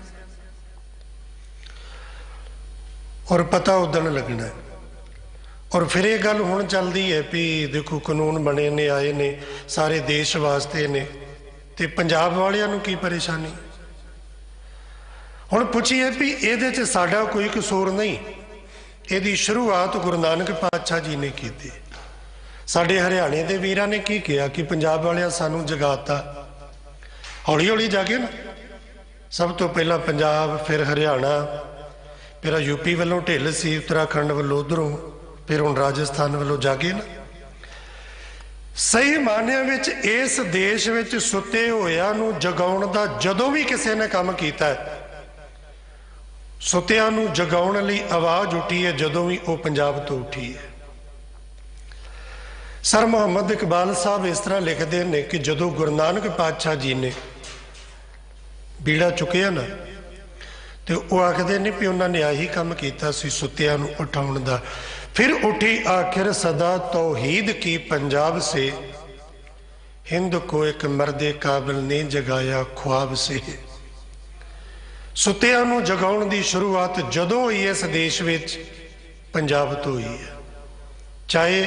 S2: ਔਰ ਪਤਾ ਉਦਣ ਲੱਗਣਾ। ਔਰ ਫਿਰ ਇਹ ਗੱਲ ਹੁਣ ਚੱਲਦੀ ਹੈ ਵੀ ਦੇਖੋ ਕਾਨੂੰਨ ਬਣੇ ਨੇ, ਆਏ ਨੇ, ਸਾਰੇ ਦੇਸ਼ ਵਾਸਤੇ ਨੇ, ਤੇ ਪੰਜਾਬ ਵਾਲਿਆਂ ਨੂੰ ਕੀ ਪਰੇਸ਼ਾਨੀ? ਹੁਣ ਪੁੱਛੀਏ ਵੀ ਇਹਦੇ 'ਚ ਸਾਡਾ ਕੋਈ ਕਸੂਰ ਨਹੀਂ। ਇਹਦੀ ਸ਼ੁਰੂਆਤ ਗੁਰੂ ਨਾਨਕ ਪਾਤਸ਼ਾਹ ਜੀ ਨੇ ਕੀਤੀ। ਸਾਡੇ ਹਰਿਆਣੇ ਦੇ ਵੀਰਾਂ ਨੇ ਕੀ ਕਿਹਾ ਕਿ ਪੰਜਾਬ ਵਾਲਿਆਂ ਸਾਨੂੰ ਜਗਾਤਾ। ਹੌਲੀ ਹੌਲੀ ਜਾਗੇ ਨਾ। ਸਭ ਤੋਂ ਪਹਿਲਾਂ ਪੰਜਾਬ, ਫਿਰ ਹਰਿਆਣਾ, ਫਿਰ ਯੂਪੀ ਵੱਲੋਂ ਢਿੱਲ ਸੀ, ਉੱਤਰਾਖੰਡ ਵੱਲੋਂ ਉੱਧਰੋਂ, ਫਿਰ ਹੁਣ ਰਾਜਸਥਾਨ ਵੱਲੋਂ ਜਾਗੇ ਨਾ। ਸਹੀ ਮਾਨਿਆਂ ਵਿੱਚ ਇਸ ਦੇਸ਼ ਵਿੱਚ ਸੁੱਤੇ ਹੋਇਆਂ ਨੂੰ ਜਗਾਉਣ ਦਾ ਜਦੋਂ ਵੀ ਕਿਸੇ ਨੇ ਕੰਮ ਕੀਤਾ ਹੈ, ਸੁੱਤਿਆਂ ਨੂੰ ਜਗਾਉਣ ਲਈ ਆਵਾਜ਼ ਉੱਠੀ ਹੈ, ਜਦੋਂ ਵੀ ਉਹ ਪੰਜਾਬ ਤੋਂ ਉੱਠੀ ਹੈ। ਸਰ ਮੁਹੰਮਦ ਇਕਬਾਲ ਸਾਹਿਬ ਇਸ ਤਰ੍ਹਾਂ ਲਿਖਦੇ ਨੇ ਕਿ ਜਦੋਂ ਗੁਰੂ ਨਾਨਕ ਪਾਤਸ਼ਾਹ ਜੀ ਨੇ ਬੀੜਾ ਚੁੱਕਿਆ ਨਾ, ਤੇ ਉਹ ਆਖਦੇ ਨੇ ਵੀ ਉਹਨਾਂ ਨੇ ਆਹੀ ਕੰਮ ਕੀਤਾ ਸੀ, ਸੁੱਤਿਆਂ ਨੂੰ ਉਠਾਉਣ ਦਾ। फिर उठी आखिर सदा तौहीद की पंजाब से, हिंद को एक मर्दे काबिल ने जगाया ख्वाब से। सुत्तियां नूं जगाउण दी शुरुआत जदों होई इस देश विच पंजाब तो हुई है। चाहे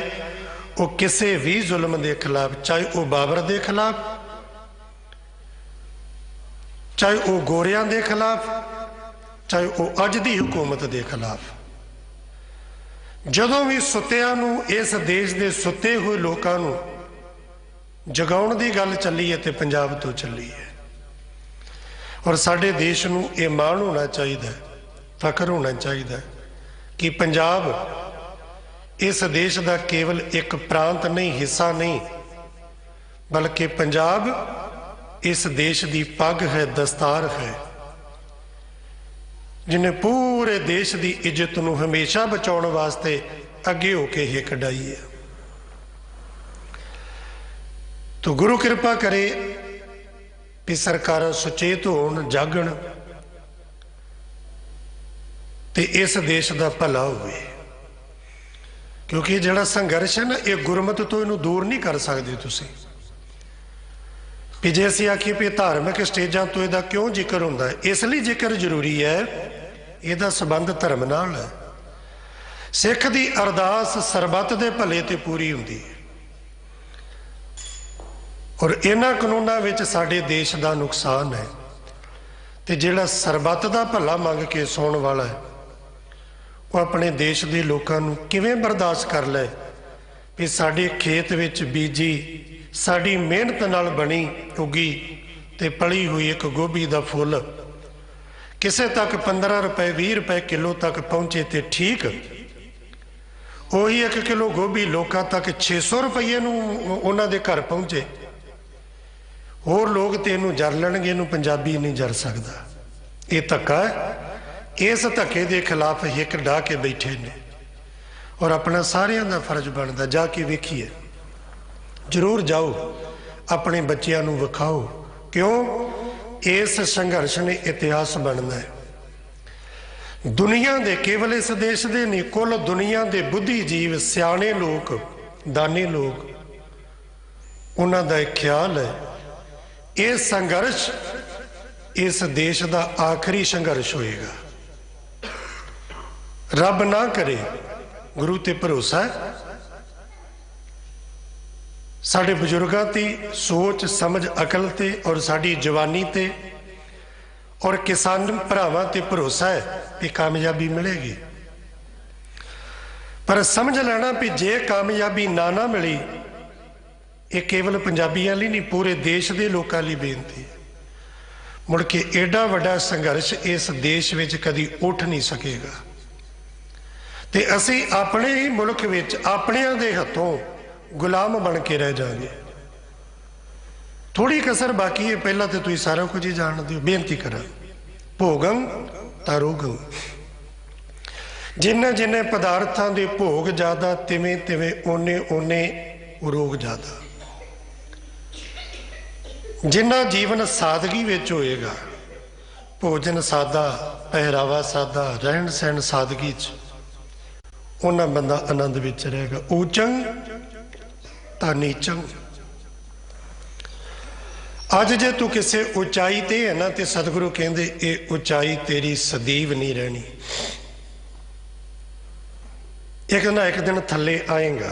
S2: वो किसी भी जुल्म के खिलाफ, चाहे वो बाबर के खिलाफ, चाहे वो गोरियां के खिलाफ, चाहे वो अज की हुकूमत के खिलाफ। ਜਦੋਂ ਵੀ ਸੁੱਤਿਆਂ ਨੂੰ, ਇਸ ਦੇਸ਼ ਦੇ ਸੁੱਤੇ ਹੋਏ ਲੋਕਾਂ ਨੂੰ ਜਗਾਉਣ ਦੀ ਗੱਲ ਚੱਲੀ ਹੈ ਤੇ ਪੰਜਾਬ ਤੋਂ ਚੱਲੀ ਹੈ। ਔਰ ਸਾਡੇ ਦੇਸ਼ ਨੂੰ ਇਹ ਮਾਣ ਹੋਣਾ ਚਾਹੀਦਾ, ਫਖਰ ਹੋਣਾ ਚਾਹੀਦਾ ਕਿ ਪੰਜਾਬ ਇਸ ਦੇਸ਼ ਦਾ ਕੇਵਲ ਇੱਕ ਪ੍ਰਾਂਤ ਨਹੀਂ, ਹਿੱਸਾ ਨਹੀਂ, ਬਲਕਿ ਪੰਜਾਬ ਇਸ ਦੇਸ਼ ਦੀ ਪੱਗ ਹੈ, ਦਸਤਾਰ ਹੈ, जिन्हें पूरे देश की इज्जत नूं हमेशा बचाउण वास्ते अगे होके हिक डाई है। तो गुरु कृपा करे भी सरकारां सुचेत होण, जागण ते इस देश का भला होवे। क्योंकि जिहड़ा संघर्ष है ना, ये गुरमत तो इनू दूर नहीं कर सकते तुसीं। भी जे असीं आखीए भी धार्मिक स्टेजां तो इहदा क्यों जिक्र हुंदा है, इसलिए जिक्र जरूरी है, ਇਹਦਾ ਸੰਬੰਧ ਧਰਮ ਨਾਲ ਹੈ। ਸਿੱਖ ਦੀ ਅਰਦਾਸ ਸਰਬੱਤ ਦੇ ਭਲੇ ਤੇ ਪੂਰੀ ਹੁੰਦੀ ਹੈ। ਔਰ ਇਹਨਾਂ ਕਾਨੂੰਨਾਂ ਵਿੱਚ ਸਾਡੇ ਦੇਸ਼ ਦਾ ਨੁਕਸਾਨ ਹੈ। ਤੇ ਜਿਹੜਾ ਸਰਬੱਤ ਦਾ ਭਲਾ ਮੰਗ ਕੇ ਸੌਣ ਵਾਲਾ ਹੈ, ਉਹ ਆਪਣੇ ਦੇਸ਼ ਦੇ ਲੋਕਾਂ ਨੂੰ ਕਿਵੇਂ ਬਰਦਾਸ਼ਤ ਕਰ ਲੈ ਵੀ ਸਾਡੇ ਖੇਤ ਵਿੱਚ ਬੀਜੀ, ਸਾਡੀ ਮਿਹਨਤ ਨਾਲ ਬਣੀ, ਉੱਗੀ ਤੇ ਪਲੀ ਹੋਈ ਇੱਕ ਗੋਭੀ ਦਾ ਫੁੱਲ किसी तक 15 रुपए 20 रुपए किलो तक पहुंचे तो ठीक, उही 1 किलो गोभी लोगों तक 600 रुपये उन्होंने दे घर पहुंचे। होर लोग तो इनू जर लैणगे, इनू पंजाबी नहीं जर सकता। ये धक्का है। इस धक्के के खिलाफ हिक ढा के बैठे ने और अपना सारियां दा फर्ज बनता जाके वेखिए, जरूर जाओ, अपने बच्चों नू विखाओ। क्यों? इस संघर्ष ने इतिहास बनना है। दुनिया के केवल इस देश के नहीं, कुल दुनिया के बुद्धिजीव सियाणे लोग दानी लोग, उन्हां दा एक ख्याल है ये संघर्ष इस देश का आखिरी संघर्ष होएगा। रब ना करे, गुरु ते भरोसा है, साडे बजुर्गों की सोच समझ अकल ते और साडी जवानी ते और किसान भरावां ते भरोसा है कि कामयाबी मिलेगी। पर समझ लेना भी जे कामयाबी ना मिली, ये केवल पंजाबियों लिए नहीं, पूरे देश के लोगों लिए बेनती है। मुड़ के एडा वड्डा संघर्ष इस देश में कभी उठ नहीं सकेगा, ते असी अपने ही मुल्क विच अपनियां दे हथों गुलाम बन के रह जाएंगे। थोड़ी कसर बाकी है, पहला तो तुम सारा कुछ ही जानते हो। बेनती करा भोगं तारोगं, जिन्हें जिन्हें पदार्थों के भोग ज्यादा तिवें तिवें ओने ओने रोग ज्यादा। जिन्ना जीवन सादगी विच होएगा, भोजन सादा, पहरावा सादा, रहन सहन सादगी च, उन्ना बंदा आनंद विच रहेगा। ऊचंग ता नीचंग। अज जे तू किसी उचाई ते है ना, तो सतगुरु कहते ये उचाई तेरी सदैव नहीं रहनी, एक ना एक दिन थले आएगा।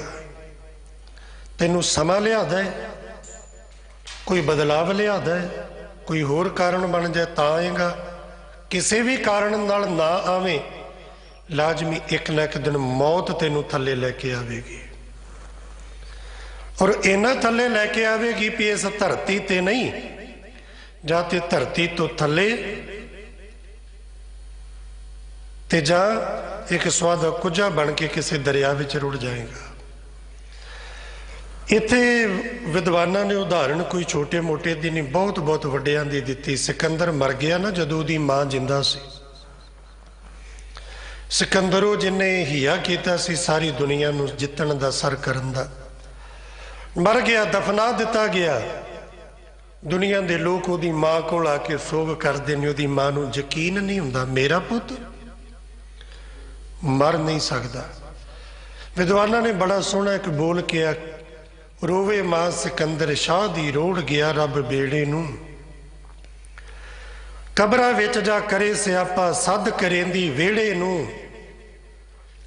S2: तेनू समा लियादा है, कोई बदलाव लियादा है, कोई होर कारण बन जाए ता आएगा, किसी भी कारण नाल ना आवे, लाजमी एक ना एक दिन मौत तेनू थले लैके आवेगी। और इन्ना थले लैके आवेगी भी इस धरती ते नहीं, जाते धरती तो थले ते जा एक स्वाद कुजा बन के किसी दरिया विच रुड़ जाएगा। इत्थे विद्वानां ने उदाहरण कोई छोटे मोटे दी नहीं, बहुत बहुत वड्डियां दी दित्ती। सिकंदर मर गया ना जदों दी मां जिंदा सी। सिकंदरों जिन्हें हिया कीता सी सारी दुनिया नूं जितण दा, सर करन दा, मर गया, दफना दिता गया। दुनिया के लोग उहदी मां कोल आके सोग करते हैं, उहदी मां नूं यकीन नहीं हुंदा मेरा पुत मर नहीं सकता। विद्वाना ने बड़ा सोहना एक बोल किया, रोवे मां सिकंदर शाह दी रोड़ गया रब बेड़े नूं, कबरां विच जा करे सियापा सद करेंदी वेड़े नूं।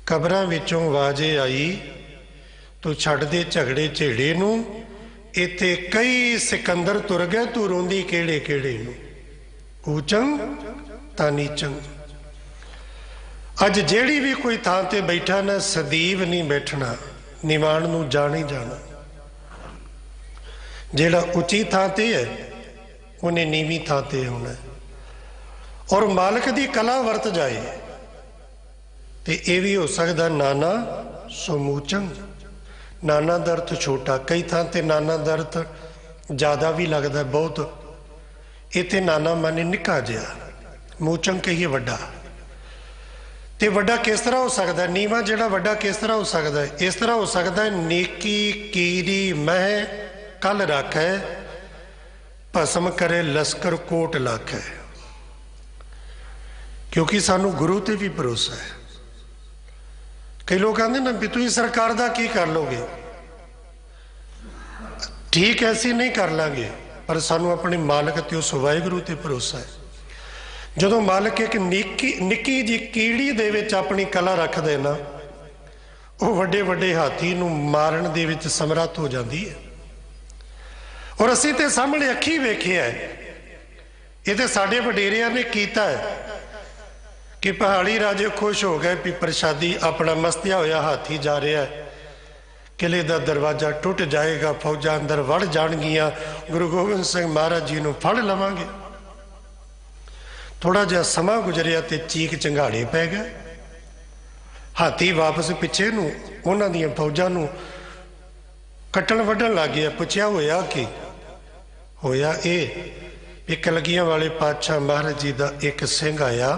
S2: कबरां विचों वाजे आई तू छड़ दे झगड़े झेड़े नूं, इत्थे कई सिकंदर तुर गए तू रोंदी केड़े केड़े नूं। ऊचंग ता नीचंग। अज जेड़ी भी कोई थां ते बैठा ना, सदैव नहीं बैठना, निवाण नूं जाण ही जाना। जेड़ा उची थां ते है उन्हें नीवी थां ते होना है। और मालिक दी कला वरत जाए तो यह भी हो सकता नाना समूचंग। नाना दा अर्थ छोटा, कई थां ते नाना दा अर्थ ज़्यादा भी लगता बहुत। इत्थे नाना माने निक्का जिहा, मूचंग कहिए वड्डा। तो वड्डा किस तरह हो सकता है? नीवा जिहड़ा वड्डा किस तरह हो सकता है? इस तरह हो सकता है, नेकी कीरी मह कल राखै, भस्म करे लश्कर कोट लाखै। क्योंकि सानू गुरु ते भी भरोसा है। कई लोग कहते ना भी तुम सरकार का की कर लोगे, ठीक ऐसी नहीं कर लांगे, पर सानू अपने मालिक ते उस वाहिगुरू ते भरोसा है। जदों मालिक एक निक्की जी कीड़ी दे विच अपनी कला रख देना, वो वड्डे वड्डे हाथी नूं मारन दे विच समर्थ हो जाती है। और असीं ते सामने अखी वेखिया है, ये तो साडे वडेरियां ने कीता है कि पहाड़ी राजे खुश हो गए भी प्रसादी अपना मस्तिया होया हाथी जा रहा है, किले का दरवाजा टुट जाएगा, फौजा अंदर वड़ जाणगियां, गुरु गोबिंद सिंह महाराज जी नूं फड़ लवांगे। थोड़ा जिहा समा गुजरिया तो चीक चंगाड़े पै गए। हाथी वापस पिछे नूं उन्हां दीयां फौजां नूं कट्टण वड्ढण लग गया। पुछया होया कि होया ये कलगियां वाले पातशाह महाराज जी का एक सिंह आया,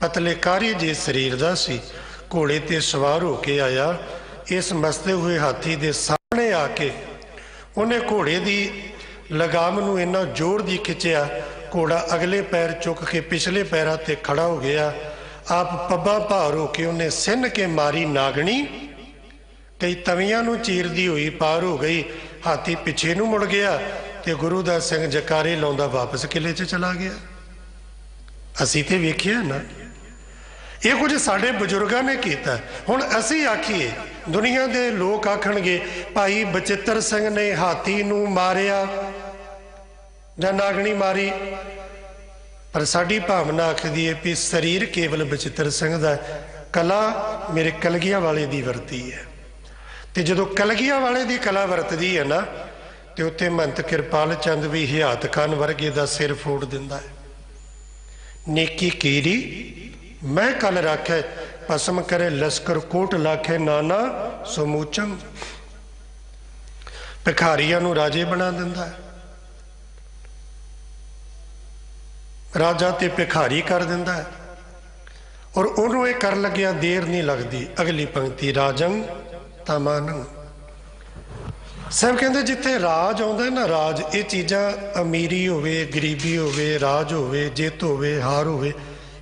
S2: पतले कारी जे शरीर का सी, घोड़े ते सवार होके आया। इस मसते हुए हाथी दे सामने आके उन्हें घोड़े की लगाम नूं इन्ना जोर दी खिंचिया, घोड़ा अगले पैर चुक के पिछले पैरों ते खड़ा हो गया। आप पब्बा भार होके उन्हें सिन के मारी नागनी, कई तवियां नूं चीरदी हुई पार हो गई, हाथी पिछे नूं मुड़ गया ते गुरु दा सिंह जकारे लाउंदा वापस किले च चला गया। असीं ते वेखिया ना, ये कुछ साडे बजुर्गां ने कीता। हुण असीं आखीए, दुनिया दे लोग आखणगे भाई बचित्र सिंह ने हाथी नूं मारिया जां नागणी मारी, पर साडी भावना आखदी है भी शरीर केवल बचित्र सिंह दा, कला मेरे कलगिया वाले दी वरती है। ते जदों कलगिया वाले दी कला वरतदी है ना, ते उत्थे महंत किरपाल चंद भी हियात खान वर्गे दा सिर फोड़ दिंदा है। नेकी कीरी मैं कल राखे, भस्म करे लश्कर कोट लाखे, नाना समूचम। भिखारियां नूं राजे बना दिंदा है, राजा ते भिखारी कर दिंदा है। और उन्होंने ये कर लग्या देर नहीं लगती। अगली पंक्ति राजंग तामानंग। सब कहते जिथे राज आउंदा है ना, राज, ये चीज़ां अमीरी होवे गरीबी होवे, राज होवे जित होवे हार होवे,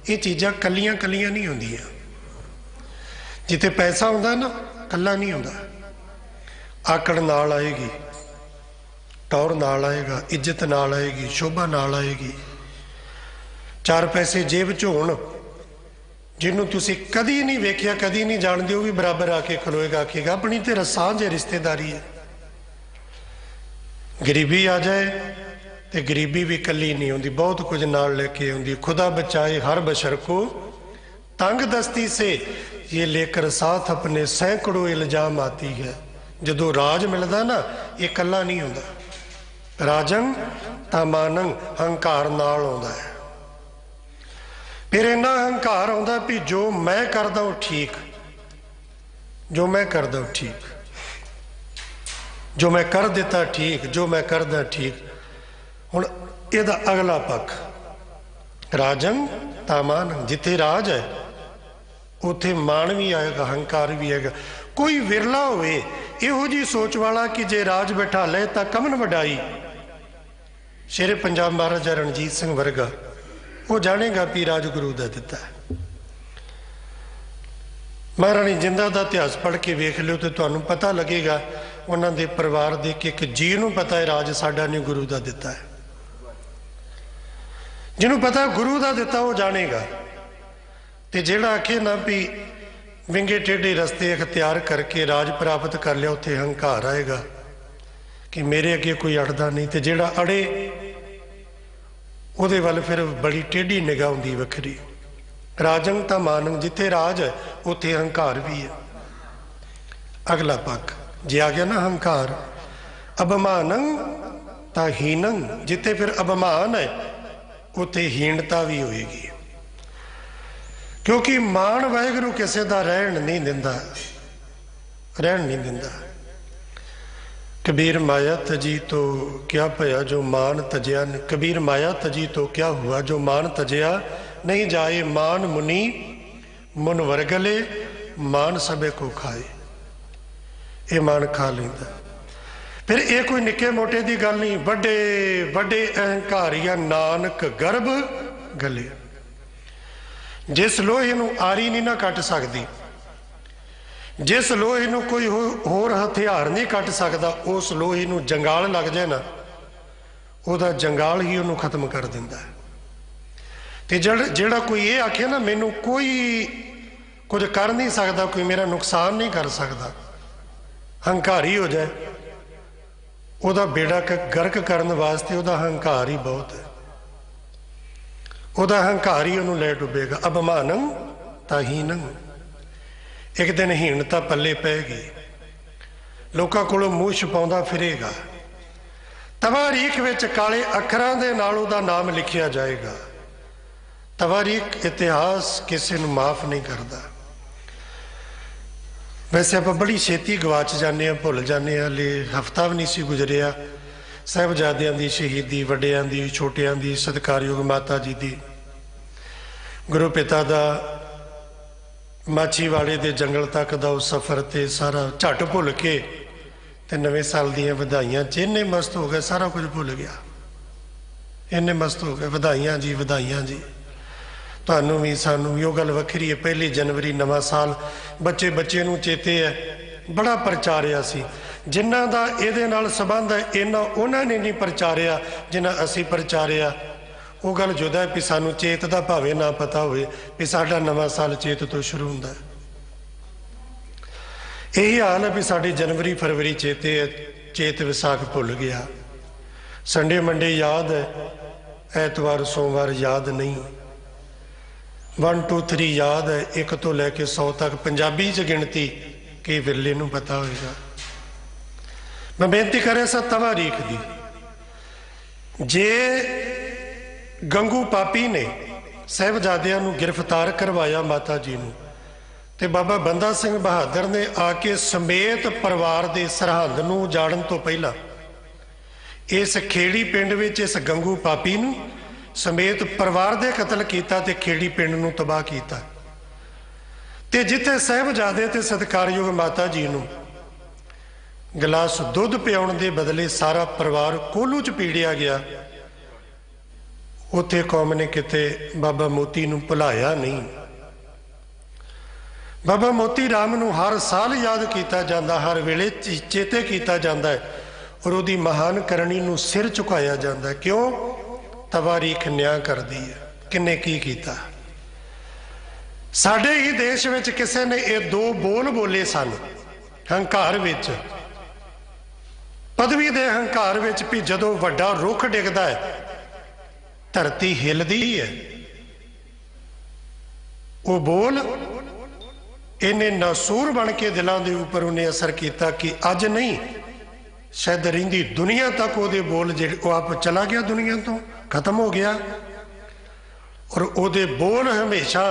S2: ये चीज़ां कलियां कलियां नहीं होंदियां। जिथे पैसा आउंदा ना, कला नहीं आउंदा। आकड़ नाल आएगी, टौर नाल आएगा, इज्जत नाल आएगी, शोभा नाल आएगी। चार पैसे जेब च होण, जिन्हों तुसी कदी नहीं वेखिया, कदी नहीं जानते, वो भी बराबर आके खलोएगा, आखेगा अपनी तेरा सांझ है, रिश्तेदारी है। गरीबी आ जाए तो गरीबी भी कली नहीं होंदी, बहुत कुछ नाल लेके आउंदी। खुदा बचाए हर बशर को तंग दस्ती से, ये लेकर साथ अपने सैकड़ों इल्जाम आती है। जदों राज मिलदा ना, ये कला नहीं होंदा। राजंग तामानंग, हंकार नाल आउंदा है। फिर इन्ना हंकार आउंदा भी जो मैं करदा वो ठीक, जो मैं करदा वो ठीक, जो मैं कर दिता ठीक, जो मैं करदा ठीक। हुण इहदा अगला पक्ष राजंग तामानंग, जिथे राज है उत्थे मान भी आएगा, हंकार भी आएगा। कोई विरला होवे इहो जी सोच वाला कि जे राज बैठा ले तां कमन वडाई। शेरे पंजाब महाराजा रणजीत सिंह वर्गा, वो जानेगा भी राज गुरु का दिता है। महाराणी जिंदा का इतिहास पढ़ के वेख लियो तो तुहानू पता लगेगा, उन्होंने परिवार दे के एक जी नूं पता है राज साडा नहीं गुरु का दिता है। जिन्हों पता है गुरु का दिता वो जानेगा। तो जेड़ा आखे ना भी विंगे टेढ़े रस्ते अख्तियार करके राज प्राप्त कर लिया, उत्थे हंकार आएगा कि मेरे अगे कोई अड़दा नहीं। तो जेड़ा अड़े ਉਹਦੇ ਵੱਲ फिर बड़ी टेढ़ी निगाह होंदी वखरी। राजंग तामानंग, जिथे राज है उत्थे हंकार भी है। अगला पक्ष जे आ गया ना हंकार। अभिमानंग ताहीनंग, जिथे फिर अभिमान है उत्थे हीनता भी होएगी, क्योंकि मान वाहिगुरू किसी का रहन नहीं दिंदा, रहन नहीं दिंदा। कबीर माया तजी तो क्या भया जो मान तजया, कबीर माया तजी तो क्या हुआ जो मान तजया। नहीं जाए मान मुनि मुन वर्गले, मान सबे को खाए। ये मान खा लेंदा। फिर ये कोई निके मोटे की गल नहीं, बड़े बड़े अहंकारिया नानक गर्भ गले। जिस लोहे नूं आरी नहीं ना कट सकती, जिस लोहे नूं कोई होर हथियार नहीं कट सकता, उस लोहे नूं जंगाल लग जाए ना, उहदा जंगाल ही उन्होंने खत्म कर दिंदा है। ते जेड़ा कोई ये आखे ना मैनू कोई कुछ कर नहीं सकता, कोई मेरा नुकसान नहीं कर सकता, हंकारी हो जाए, उहदा बेड़ा गर्क करने वास्ते उहदा हंकार ही बहुत है। उहदा हंकार ही उन्होंने ले डुबेगा। अभिमानंग ताहीनंग, एक दिन हीनता पल्ले पैगी, लोगों कोलों मूँह छुपाउंदा फिरेगा। तवारीख विच काले अखरां दे नाल उहदा नाम लिखिया जाएगा। तवारीख इतिहास किसी नूं माफ नहीं करता। वैसे आप बड़ी छेती गवाच जाने, भुल जाने, हले हफ्ता भी नहीं सी गुजरिया साहिबजादियां दी शहीदी, वड्डियां दी, छोटियां दी, सत्कारयोग माता जी दी, गुरु पिता दा माछीवाड़े दे जंगल तक दा उस सफ़र ते सारा झट भुल के ते नवे साल दियां वधाइयां च इन्ने मस्त हो गए, सारा कुछ भुल गया, इन्ने मस्त हो गए। वधाइयां जी, वधाइयां जी। तुहानू भी सानू यो गल वखरी है, 1 जनवरी नवा साल, बच्चे बच्चे नूं चेते है बड़ा प्रचारिया सी। जिन्हां दा इहदे नाल संबंध है इन्ना उन्हां ने नहीं प्रचारिया जिन्ना असीं प्रचारिया। वो गल जुदा है भी सानू चेत दा भावें ना पता होवे भी साडा नवां साल चेत तो शुरू हुंदा है। यही हाल है भी साडी जनवरी फरवरी चेते है, चेत विसाख भुल गया। संडे मंडे याद है, ऐतवार सोमवार याद नहीं। 1 2 3 याद है, 1 तो लैके 100 तक पंजाबी च गिणती कि विरले नूं पता होएगा। मैं बेनती कर रहा सा तवारीख दी, जे गंगू पापी ने साहिबजादियां नूं गिरफ्तार करवाया माता जी नूं, ते बाबा बंदा सिंह बहादुर ने आके समेत परिवार के सरहंद नूं उजाड़न तो पहला इस खेड़ी पिंड विच इस गंगू पापी नूं समेत परिवार दे कतल किया ते खेड़ी पिंड नूं तबाह किया। ते जिथे साहिबजादे ते सत्कारयोग माता जी नूं गिलास दुध पियाउण दे बदले सारा परिवार कोलू च पीड़िया गया, उत्थे कौम ने किते बाबा मोती नूं भुलाया नहीं। बाबा मोती राम नूं हर साल याद किया जाता, हर वेले चेते किया जाता है और उहदी महान करनी नूं सिर झुकाया जाता है। क्यों? तवारीख न्याय करदी है किन्ने की कीता। साडे ही देश विच किसे ने ये 2 बोल बोले सन हंकार विच, पदवी दे हंकार विच भी जदों वड्डा रुख डिगदा है धरती हिलदी है। वो बोल इन्हें नासूर बन के दिलों के उपर उन्हें असर किया कि अज नहीं शायद रहिंदी दुनिया तक वो बोल जे आप चला गया, दुनिया तो खत्म हो गया। और वो बोल हमेशा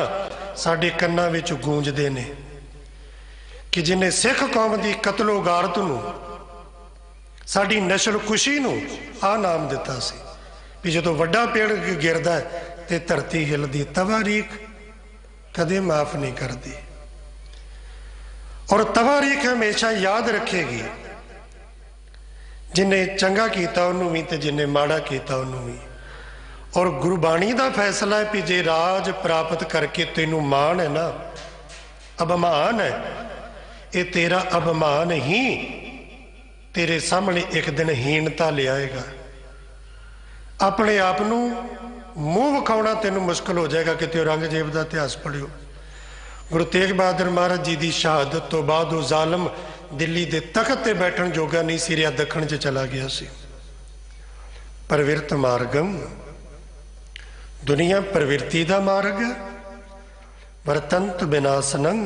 S2: साडे कन्नां विच गूंजदे ने कि जिन्हें सिख कौम की कतलो गारत नूं साडी नस्ल खुशी नूं आ नाम दिता सी भी जदों वड्डा पेड़ गिरदा है ते धरती हिलदी। तवारीख कदे माफ नहीं करदी और तवारीख हमेशा याद रखेगी। जिन्हें चंगा किया उन्होंने भी तो जिन्हें माड़ा किया उन्होंने भी। और गुरबाणी का फैसला है कि जे राज प्राप्त करके तेनू मान है ना, अभिमान है, ये तेरा अभिमान ही तेरे सामने एक दिन हीनता ले आएगा। अपने आप नू मूँह विखाउणा तेनू मुश्किल हो जाएगा। कि औरंगजेब का इतिहास पढ़ियो, गुरु तेग बहादुर महाराज जी की शहादत तो बाद वो जालम दिल्ली के तख्त ते बैठन जोगा नहीं सी रहा, दखण च चला गया सी। प्रवृत्त मार्गम, दुनिया प्रवृत्ति का मार्ग, वरतंत विनाशनं।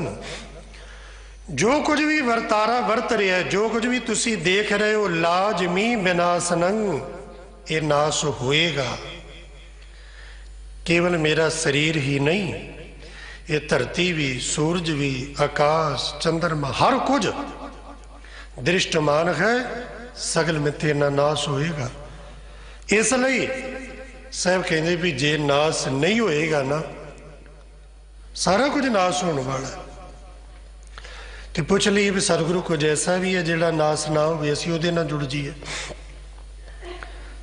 S2: जो कुछ भी वरतारा वरत रहा है, जो कुछ भी तुसी देख रहे हो, लाजमी विनाशनं, ये नाश होएगा। केवल मेरा शरीर ही नहीं, ये धरती भी, सूरज भी, आकाश, चंद्रमा, हर कुछ दृष्टमान है, सगल मिथे ना नाश होएगा। इसलिए साहब कहते भी जे नाश नहीं होएगा ना, सारा कुछ नाश होने वाला है। तो पूछ ली भी सतगुरु कुछ ऐसा भी है जिहड़ा नाश ना हो, असीं उहदे नाल जुड़ जाइए।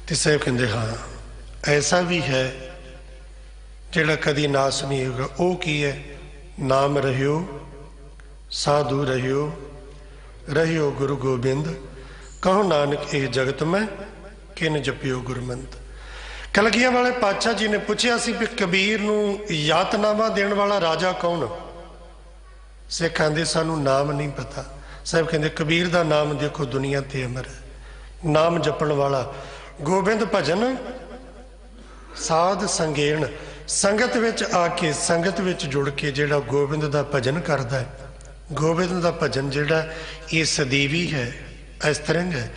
S2: तो साहब कहते हाँ ऐसा भी है जिहड़ा कदी नाश नहीं होगा। वो की है? नाम रहियो साधु रहियो, रहियो गुरु गोबिंद, कहो नानक ये जगत में किन जपियो गुरमंत। कलगियां वाले पातशाह जी ने पूछा सी भी कबीर नूं यातनावां देण वाला राजा कौन? सिख आंदे सानू नाम नहीं पता। साहब कहते कबीर का नाम देखो दुनिया ते अमर है। नाम जपण वाला गोबिंद भजन साध संगेण, संगत विच आके संगत विच जुड़ के जिहड़ा गोबिंद का भजन करदा है, गोबिंद का भजन जिहड़ा ये सदीवी है, अस्त्रंग है।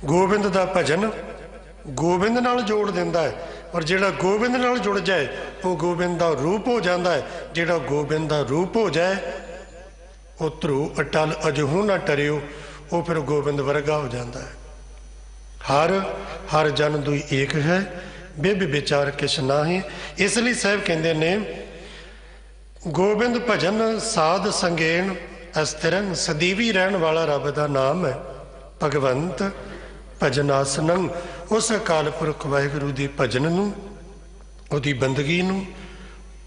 S2: गोबिंद का भजन गोबिंद नाल जोड़ दिंदा है, और जिहड़ा गोबिंद नाल जुड़ जाए वो गोबिंद का रूप हो जाता है। जिहड़ा गोबिंद का रूप हो जाए वो ध्रुव अटल अजहू ना टरियो, वो फिर गोबिंद वर्गा हो जाता है। हर हर जन दुई एक है, बिब विचार किश नाहीं। इसलिए साहब कहते ने गोबिंद भजन साध संगेण अस्थिरंग, सदीवी रहन वाला रब का नाम है। भगवंत भजनासनं, उस अकाल पुरख वाहिगुरू की भजन नूं, उहदी बंदगी नूं,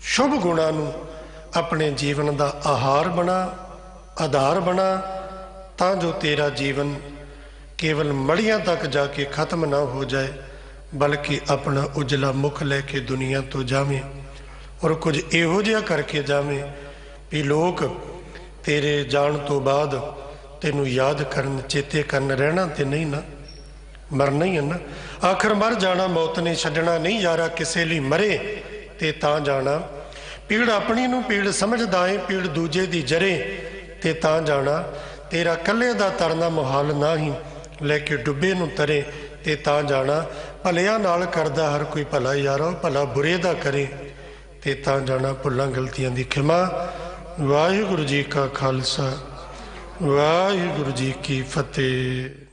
S2: शुभ गुणां नूं अपने जीवन का आहार बना, आधार बना, ਤਾਂ ਜੋ ਤੇਰਾ ਜੀਵਨ ਕੇਵਲ ਮੜੀਆਂ ਤੱਕ ਜਾ ਕੇ ਖਤਮ ਨਾ ਹੋ ਜਾਏ, ਬਲਕਿ ਆਪਣਾ ਉਜਲਾ ਮੁਖ ਲੈ ਕੇ ਦੁਨੀਆ ਤੋਂ ਜਾਵੇਂ ਔਰ ਕੁਝ ਇਹੋ ਜਿਹਾ ਕਰਕੇ ਜਾਵੇਂ ਵੀ ਲੋਕ ਤੇਰੇ ਜਾਣ ਤੋਂ ਬਾਅਦ ਤੈਨੂੰ ਯਾਦ ਕਰਨ, ਚੇਤੇ ਕਰਨ। ਰਹਿਣਾ ਤੇ ਨਹੀਂ ਨਾ, ਮਰਨਾ ਹੀ ਹੈ ਨਾ। ਆਖਰ ਮਰ ਜਾਣਾ, ਮੌਤ ਨੇ ਛੱਡਣਾ ਨਹੀਂ ਯਾਰਾ ਕਿਸੇ ਲਈ ਮਰੇ ਤੇ ਤਾਂ ਜਾਣਾ। ਪੀੜ ਆਪਣੀ ਨੂੰ ਪੀੜ ਸਮਝਦਾ ਏ, ਪੀੜ ਦੂਜੇ ਦੀ ਜਰੇ ਤੇ ਤਾਂ ਜਾਣਾ। ਤੇਰਾ ਕੱਲੇ ਦਾ ਤਰਨਾ ਮੁਹਾਲ ਨਾ ਹੀ, ਲੈ ਕੇ ਡੁੱਬੇ ਨੂੰ ਤਰੇ ਤੇ ਤਾਂ ਜਾਣਾ। ਭਲਿਆਂ ਨਾਲ ਕਰਦਾ ਹਰ ਕੋਈ ਭਲਾ ਯਾਰੋ, ਭਲਾ ਬੁਰੇ ਦਾ ਕਰੇ ਤੇ ਤਾਂ ਜਾਣਾ। ਭੁੱਲਾਂ ਗਲਤੀਆਂ ਦੀ ਖਿਮਾ। ਵਾਹਿਗੁਰੂ ਜੀ ਕਾ ਖਾਲਸਾ, ਵਾਹਿਗੁਰੂ ਜੀ ਕੀ ਫਤਿਹ।